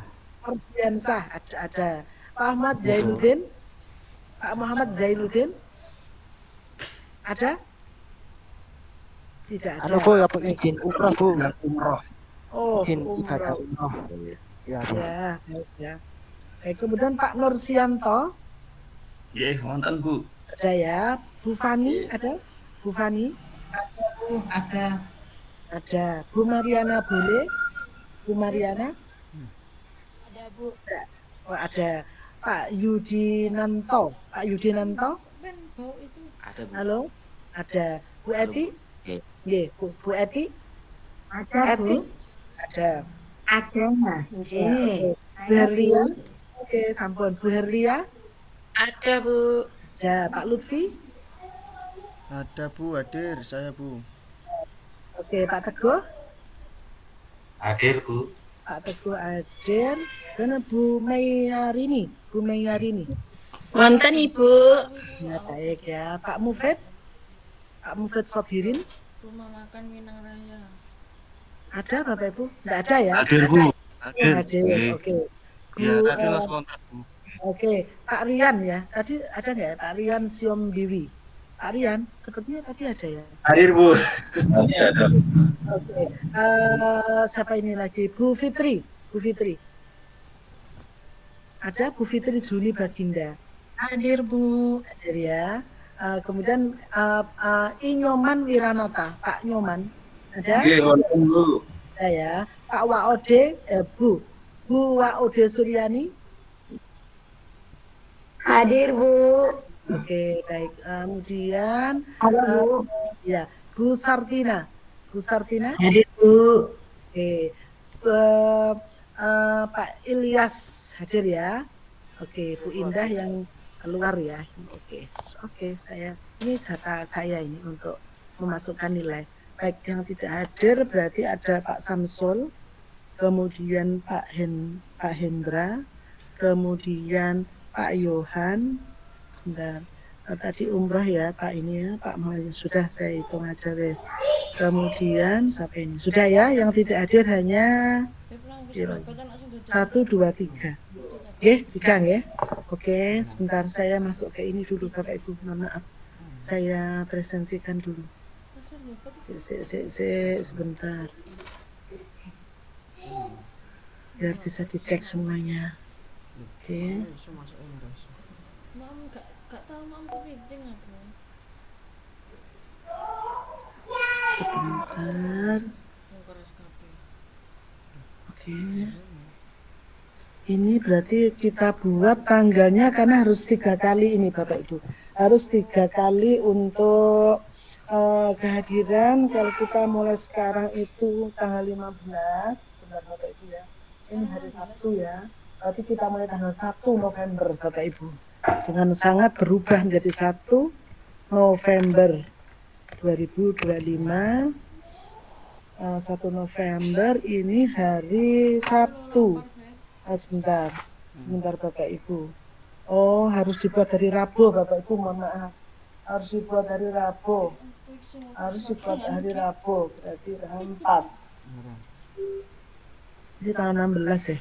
Ardiansah ada. Pak Ahmad Zainuddin? Pak Muhammad Zainuddin? Ada? Tidak ada. Anu Bu, ya Bu, izin umroh Bu, Oh, izin umroh. ibadah umroh. Ya Bu. Ya, baik ya. Baik, kemudian Pak Nursianto Nggih, wonten Bu. ada ya. Bu Fani ada? Bu Fani? Ada. Ada. Bu Mariana boleh? Bu Mariana? Ada Bu. Oh, ada. Pak Yudinanto. Pak Yudinanto? Ben bau itu. Ada Bu. Halo? Ada. Bu Eti? Nggih. Nggih, Bu Eti? Ada, Eti? Bu. Ada. Ada. Nggih. Bu Herlia? Oke, sampun. Bu Herlia? Ada Bu. Ada. Pak Lutfi? Ada Bu, hadir saya Bu. Oke, Pak Teguh? Hadir Bu. Pak Teguh hadir. Dan Bu Meyarini? Bu Meyarini? Wonten, Ibu. Ya, baik ya. Pak Mufid? Pak Mufid Sobirin? Rumah makan Minang Raya. Ada Bapak Ibu? Tidak ada ya? Hadir Bu. Oh, hadir. Oke. Ya, Bu, tadi langsung kontak Bu. Oke, Pak Rian ya. Tadi ada nggak ya? Pak Rian Siom Biwi? Pak Rian, sepertinya tadi ada ya. Hadir, Bu. Tadi ada. Oke. Siapa ini lagi? Bu Fitri. Bu Fitri. Ada Bu Fitri Juli Baginda. Hadir, Bu. Hadir ya. Kemudian Inyoman Wiranata. Pak Nyoman. Ada? Nggih, wonten Bu. Ada ya. Pak Waode, Bu. Bu Waode Suryani. Hadir, Bu. Oke, baik. Kemudian Halo, Bu. ya, Bu Sartina. Bu Sartina. Hadir, Bu. Oke. Pak Ilyas hadir ya. Oke, Bu Indah yang keluar ya. Oke, saya ini data saya ini untuk memasukkan nilai. Baik, yang tidak hadir berarti ada Pak Samsul, kemudian Pak Hendra, kemudian Pak Yohan. Sebentar. Tadi umroh ya Pak ini ya, Pak Muhammad sudah saya hitung aja wes. Kemudian sampai ini sudah ya, yang tidak hadir hanya 1, 2, 3. Oke, 3 ya. Oke, sebentar saya masuk ke ini dulu Bapak Ibu, mohon maaf. Saya presentasikan dulu. Sebentar. Biar bisa dicek semuanya. Oke. Mam gak tahu mam kepiting aku. Sebentar. Keras kabeh. Oke. Ini berarti kita buat tanggalnya karena harus 3 kali ini Bapak Ibu. Harus 3 kali untuk kehadiran. Kalau kita mulai sekarang itu tanggal 15, benar Bapak Ibu ya. Ini hari Sabtu ya. Berarti kita mulai tanggal 1 November Bapak Ibu. Dengan sangat berubah menjadi 1 November 2025. 1 November ini hari Sabtu. Sebentar Bapak Ibu. Oh, harus dibuat dari Rabu Bapak Ibu, mohon maaf. Harus dibuat dari Rabu. Berarti tanggal 4. Ini tanggal 16 ya.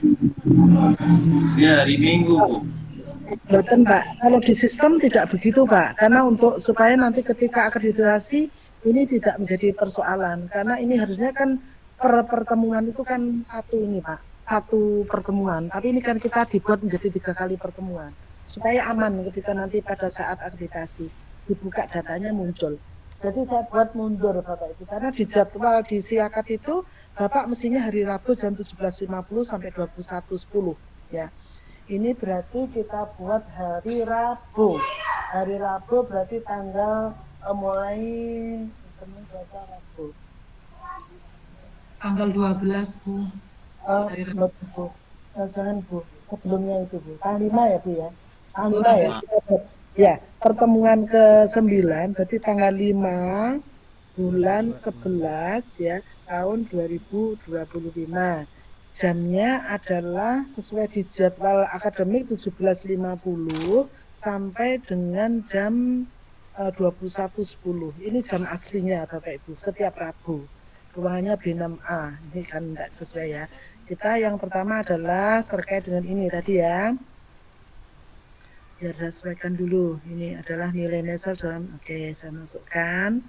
Ini hari Minggu, Bu. Betul Pak, kalau di sistem tidak begitu Pak, karena untuk supaya nanti ketika akreditasi ini tidak menjadi persoalan, karena ini harusnya kan pertemuan itu kan satu ini Pak, satu pertemuan, tapi ini kan kita dibuat menjadi 3 kali pertemuan, supaya aman ketika nanti pada saat akreditasi dibuka datanya muncul. Jadi saya buat mundur Bapak Ibu, karena di jadwal di Siakat itu Bapak mestinya hari Rabu jam 17.50 sampai 21.10 ya. Ini berarti kita buat hari Rabu. Hari Rabu berarti tanggal mulai Senin, Selasa, Rabu. Tanggal 12, Bu. Hari Rabu, Bu. Jangan Bu, sebelumnya itu Bu. Tanggal 5 ya Bu ya. Tanggal 5 ya. Kita buat. Ya, pertemuan ke-9 berarti tanggal 5 bulan 11 ya, tahun 2025. Jamnya adalah sesuai di jadwal akademik 17.50 sampai dengan jam 21.10. Ini jam aslinya Bapak Ibu, setiap Rabu. Ruangannya B6A, ini kan tidak sesuai ya. Kita yang pertama adalah terkait dengan ini tadi ya. Biar saya sesuaikan dulu. Ini adalah nilai dasar dalam, oke saya masukkan.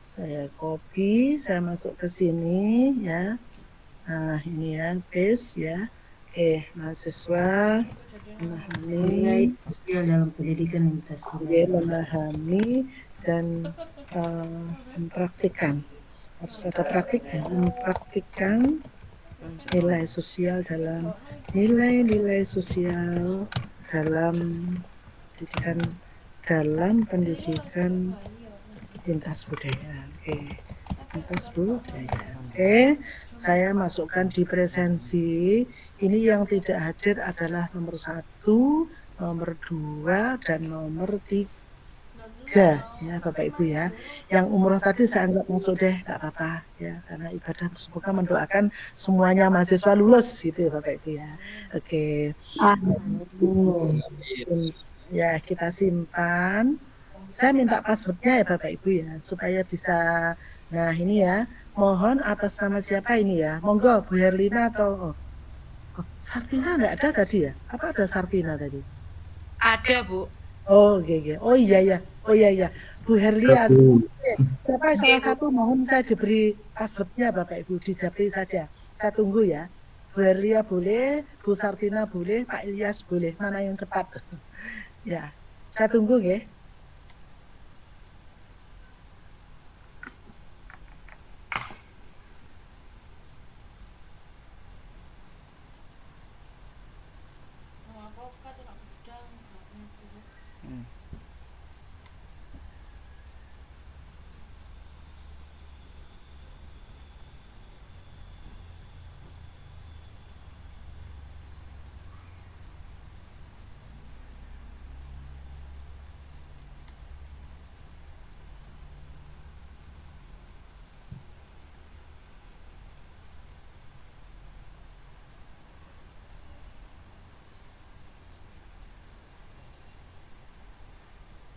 Saya copy, saya masuk ke sini ya. Nah ini ya, paste ya. Oke, mahasiswa memahami sosial dalam pendidikan lintas budaya. Memahami dan mempraktikkan. Harus ada praktik ya, mempraktikkan nilai sosial dalam nilai-nilai sosial dalam pendidikan lintas budaya. Oke, lintas budaya. Oke, saya masukkan di presensi. Ini yang tidak hadir adalah nomor 1, nomor 2, dan nomor 3 ya Bapak Ibu ya. Yang umroh tadi saya anggap masuk deh, nggak apa-apa ya, karena ibadah semoga mendoakan semuanya mahasiswa lulus gitu ya Bapak Ibu ya. Oke. Ya kita simpan. Saya minta passwordnya ya Bapak Ibu ya, supaya bisa. Nah ini ya. Mohon atas nama siapa ini ya? Monggo Bu Herlina atau Sartina enggak ada tadi ya? Apa ada Sartina tadi? Ada Bu. Oh iya. Oh iya. Bu Herlia. Siapa salah satu mohon saya diberi passwordnya Bapak Ibu, dijabri saja. Saya tunggu ya. Bu Herlia boleh, Bu Sartina boleh, Pak Ilyas boleh. Mana yang cepat? Ya. Saya tunggu ya.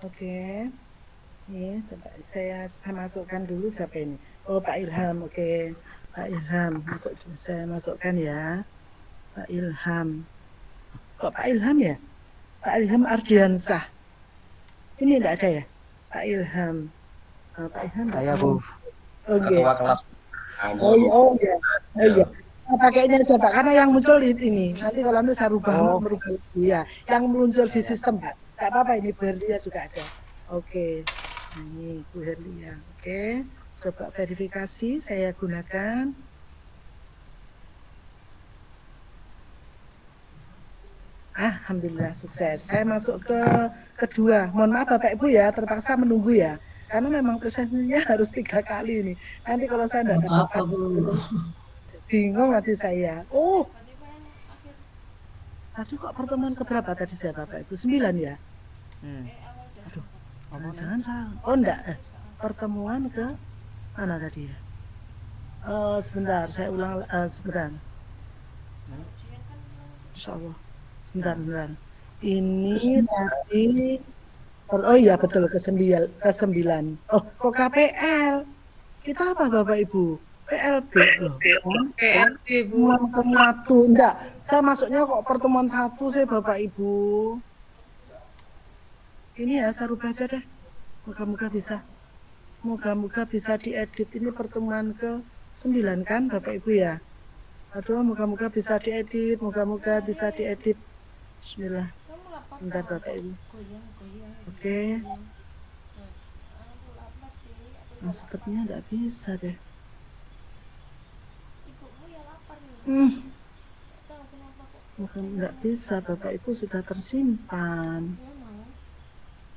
Oke. Ini saya masukkan dulu siapa ini? Oh Pak Ilham, oke. Pak Ilham, saya masukkan ya. Pak Ilham. Kok Pak Ilham ya? Pak Ilham Ardiansah. Ini enggak ada ya? Pak Ilham. Pak Ilham. Saya Bu. Oke. Ketua kelas. Oh iya. Pakainya siapa? Karena yang muncul ini. Nanti kalau nanti saya rubah, merubah. Ya, yang muncul di sistem Pak. Enggak apa-apa, ini Bu Herlia juga ada. Oke. Nah, ini Bu Herlia. Oke. Coba verifikasi saya gunakan. Alhamdulillah sukses. Saya masuk ke kedua. Mohon maaf Bapak Ibu ya, terpaksa menunggu ya. Karena memang presensinya harus 3 kali ini. Nanti kalau saya enggak dapat bingung nanti saya. Oh. Tadi kok pertemuan keberapa tadi saya Bapak Ibu? 9 ya? Aduh. Jangan salah. Oh enggak. Pertemuan ke mana tadi ya? Sebentar, saya ulang sebentar. Insyaallah. Sebentar. Ini tadi oh iya betul ke-9. Oh, kok KPL? Kita apa Bapak Ibu? PLB loh. PLB Bu. Pertemuan ke-1. Enggak, saya masuknya kok pertemuan 1 sih Bapak Ibu. Ini ya, saya rubah aja deh. Moga-moga bisa. Moga-moga bisa diedit. Ini pertemuan ke-9 kan Bapak Ibu ya. Aduh, moga-moga bisa diedit. Moga-moga bisa diedit. Bismillah. Bentar Bapak Ibu. Oke. Nah, sepertinya enggak bisa deh. Bukan enggak bisa, Bapak Ibu sudah tersimpan.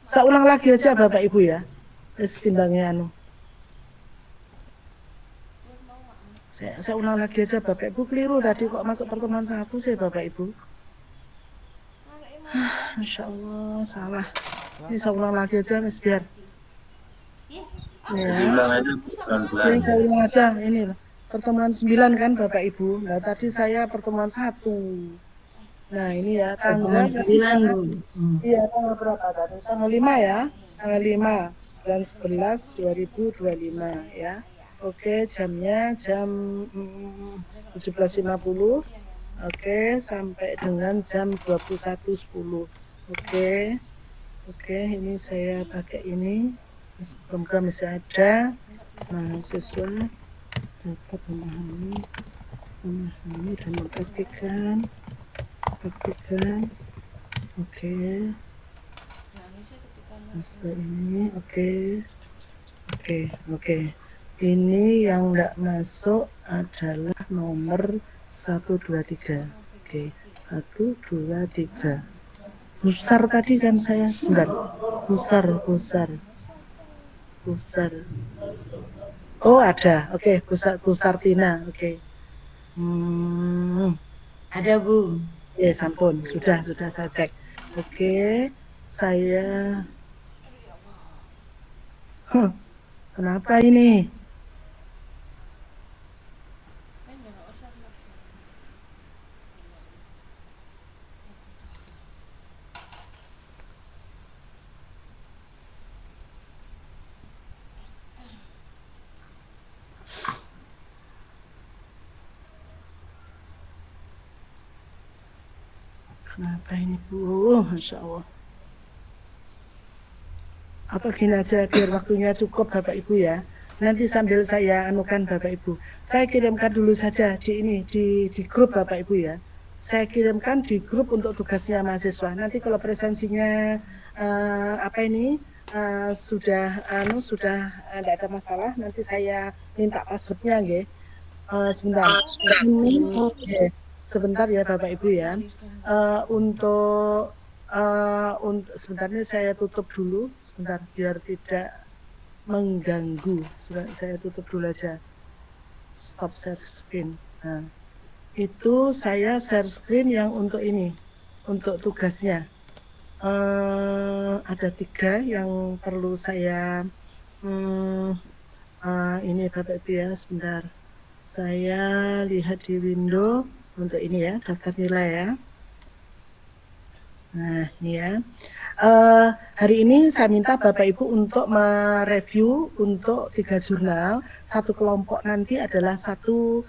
Saya ulang lagi aja Bapak Ibu ya. Timbangnya anu. Saya ulang lagi aja Bapak Ibu, keliru tadi kok masuk pertemuan 1 sih Bapak Ibu. Masya Allah, salah. Ini saya ulang lagi aja Mas biar. Ya. Ini saya ulang aja, ini loh. Pertemuan 9 kan Bapak Ibu. Nah tadi saya pertemuan 1. Nah ini ya tanggal 9 Bu. Iya tanggal berapa tadi? Tanggal 5 ya. Tanggal 5 bulan 11 2025 ya. Oke, jamnya jam 17.50. Oke, sampai dengan jam 21.10. Oke. Oke, ini saya pakai ini. Semoga masih ada mahasiswa dapat memahami dan mempraktikkan. Oke. Setelah ini, oke. Ini yang enggak masuk adalah nomor 1, 2, 3. Oke, 1, 2, 3. Besar tadi kan saya, sebentar. Besar. Oh ada, oke, besar Tina, oke. Ada Bu. Ya sampun, sudah saya cek. Oke, saya. Kenapa ini? Kenapa ini Bu? Masya Allah. Apa gini aja biar waktunya cukup Bapak Ibu ya. Nanti sambil saya anukan Bapak Ibu. Saya kirimkan dulu saja di grup Bapak Ibu ya. Saya kirimkan di grup untuk tugasnya mahasiswa. Nanti kalau presensinya sudah tidak ada masalah. Nanti saya minta passwordnya nggih. Sebentar. Sebentar ya Bapak Ibu ya. Untuk sebentar ini saya tutup dulu sebentar biar tidak mengganggu. Saya tutup dulu aja. Stop share screen. Nah, itu saya share screen yang untuk ini, untuk tugasnya. Ada 3 yang perlu saya ini Bapak Ibu ya, sebentar. Saya lihat di window untuk ini ya, daftar nilai ya. Nah, ini ya. Hari ini saya minta Bapak Ibu untuk mereview untuk 3 jurnal. Satu kelompok nanti adalah satu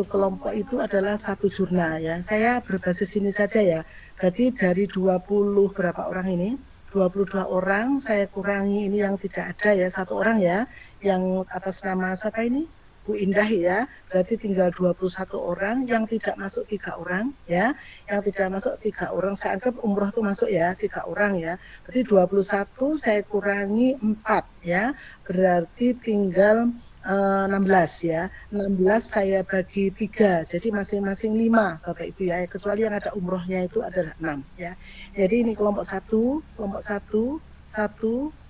kelompok itu adalah 1 jurnal ya. Saya berbasis ini saja ya. Berarti dari 20 berapa orang ini? 22 orang, saya kurangi ini yang tidak ada ya, 1 orang ya. Yang atas nama siapa ini? Bu Indah ya, berarti tinggal 21 orang, yang tidak masuk 3 orang ya, yang tidak masuk 3 orang, saya anggap umroh itu masuk ya, 3 orang ya, berarti 21 saya kurangi 4 ya, berarti tinggal 16 ya, 16 saya bagi 3, jadi masing-masing 5 Bapak Ibu ya, kecuali yang ada umrohnya itu adalah 6 ya, jadi ini kelompok 1, 1, 1, 1,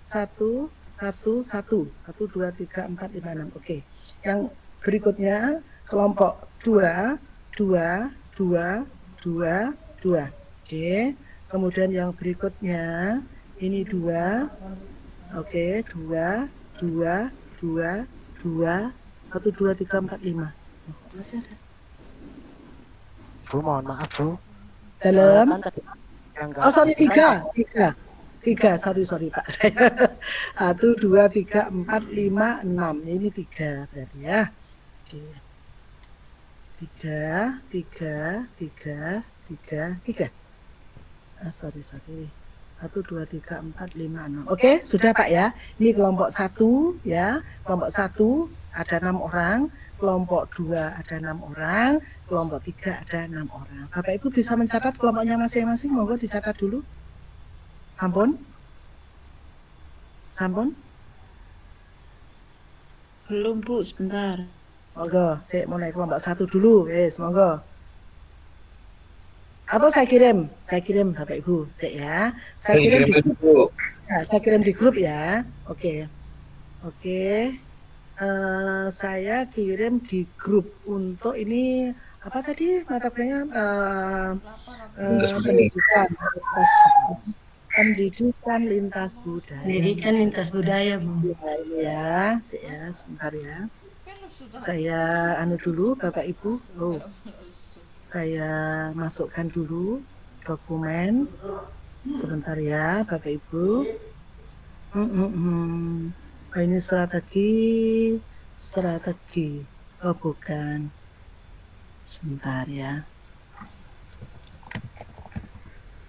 1, 1, 2, 3, 4, 5, 6, oke. Yang berikutnya kelompok 2. Oke. Kemudian yang berikutnya ini 2. Oke, 2, 1, 2, 3, 4, 5. Masih ada. Bu, mohon maaf Bu. Dalam. Oh sorry 3. 3, sorry Pak. 1, 2, 3, 4, 5, 6. Ini 3 berarti ya. Oke. 3. Sorry. 1, 2, 3, 4, 5, 6. Oke, sudah Pak ya. Ini kelompok 1 ya. Kelompok 1 ada 6 orang, kelompok 2 ada 6 orang, kelompok 3 ada 6 orang. Bapak Ibu bisa mencatat kelompoknya masing-masing, monggo dicatat dulu. Sampun? Belum Bu, sebentar. Monggo, saya mulai kelompok 1 dulu, wes, monggo. Atau saya kirim Bapak Ibu, ya. Saya kirim di grup. Nah, saya kirim di grup ya. Oke. Saya kirim di grup untuk ini apa tadi mata kuliahnya pendidikan lintas budaya. Pendidikan lintas budaya, Bu. Ya, sebentar ya. Saya dulu Bapak Ibu. Saya masukkan dulu dokumen. Sebentar ya Bapak Ibu. Ini strategi. Oh bukan. Sebentar ya.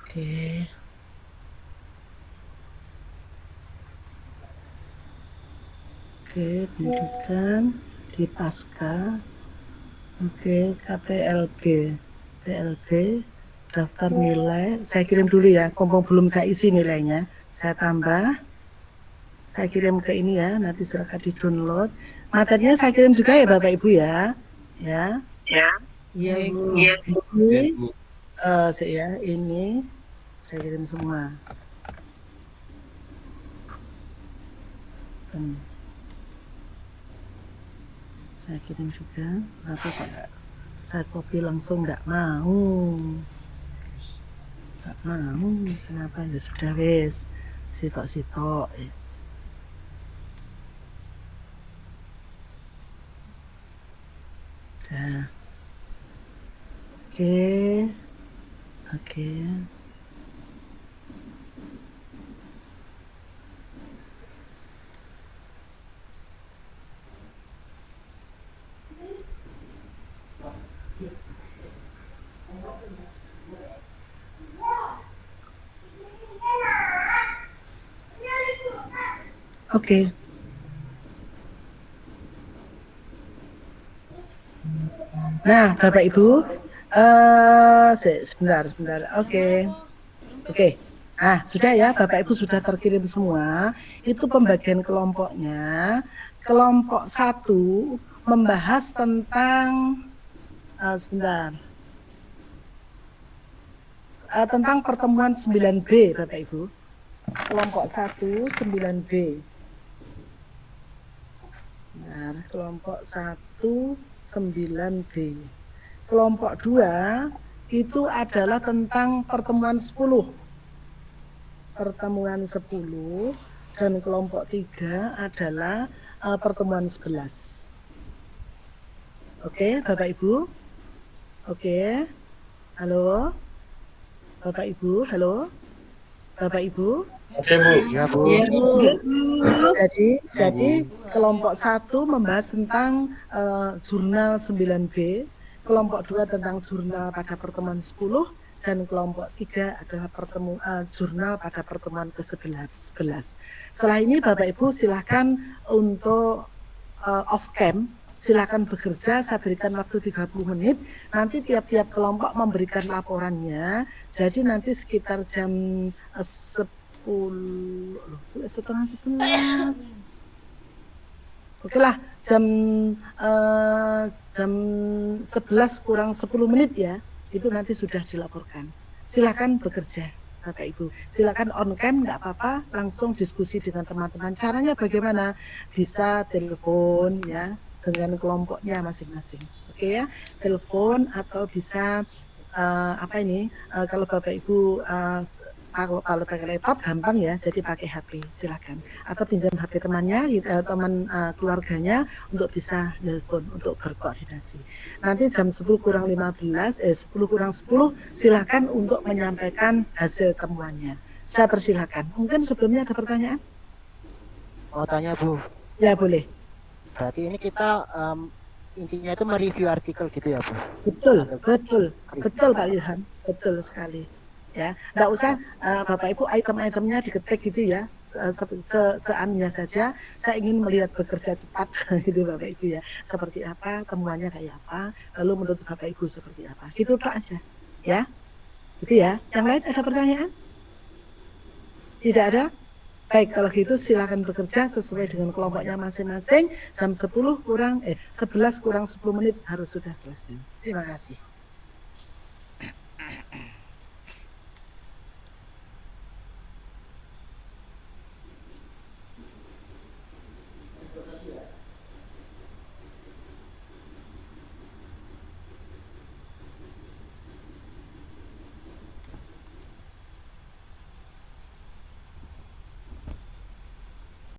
Oke. Pendidikan di pasca. Oke, KPLB, daftar nilai. Saya kirim dulu ya, kompong belum saya isi nilainya. Saya tambah, saya kirim ke ini ya, nanti silakan di-download. Materinya saya kirim juga ya Bapak Ibu ya. Ya. Iya, Bu. Ini saya kirim semua. Saya kirim juga, kenapa Pak? Saya copy langsung enggak mau. Kenapa? Ya sudah wes, sitok wes. Dah. Oke. Oke. Nah, Bapak Ibu, sebentar. Oke. Sudah ya, Bapak Ibu sudah terkirim semua. Itu pembagian kelompoknya. Kelompok 1 membahas tentang tentang pertemuan 9B, Bapak Ibu. Kelompok 1 9B. Kelompok 1 9B. Kelompok 2 itu adalah tentang pertemuan 10. Dan kelompok 3 adalah pertemuan 11. Oke, Bapak Ibu? Oke. Halo? Bapak Ibu, halo? Bapak Ibu? Oke, Bu. Ya, Bu. Jadi kelompok 1 membahas tentang jurnal 9B, kelompok 2 tentang jurnal pada pertemuan 10, dan kelompok 3 adalah jurnal pada pertemuan ke-11. Setelah ini Bapak Ibu silakan untuk off cam, silakan bekerja, saya berikan waktu 30 menit, nanti tiap-tiap kelompok memberikan laporannya, jadi nanti sekitar jam 10:30. Oke lah, jam 11 kurang 10 menit ya, itu nanti sudah dilaporkan. Silakan bekerja Bapak Ibu, silakan on cam nggak apa-apa, langsung diskusi dengan teman-teman. Caranya bagaimana? Bisa telepon ya dengan kelompoknya masing-masing. Oke ya, telepon atau bisa kalau Bapak Ibu kalau pakai laptop gampang ya, jadi pakai HP silakan, atau pinjam HP temannya, teman keluarganya untuk bisa telepon untuk berkoordinasi. Nanti jam 10 kurang 10 silakan untuk menyampaikan hasil temuannya. Saya persilakan. Mungkin sebelumnya ada pertanyaan? Mau tanya, Bu? Ya boleh. Berarti ini kita intinya itu mereview artikel gitu ya, Bu? Betul Pak Ilham, betul sekali. Ya, nggak usah Bapak Ibu item-itemnya diketik gitu ya, seanunya saja. Saya ingin melihat bekerja cepat gitu Bapak Ibu ya, seperti apa temuannya kayak apa, lalu menurut Bapak Ibu seperti apa, gitu Pak aja, ya, gitu ya. Yang lain ada pertanyaan? Tidak ada? Baik, kalau gitu silakan bekerja sesuai dengan kelompoknya masing-masing. Jam 11 kurang 10 menit harus sudah selesai. Terima kasih.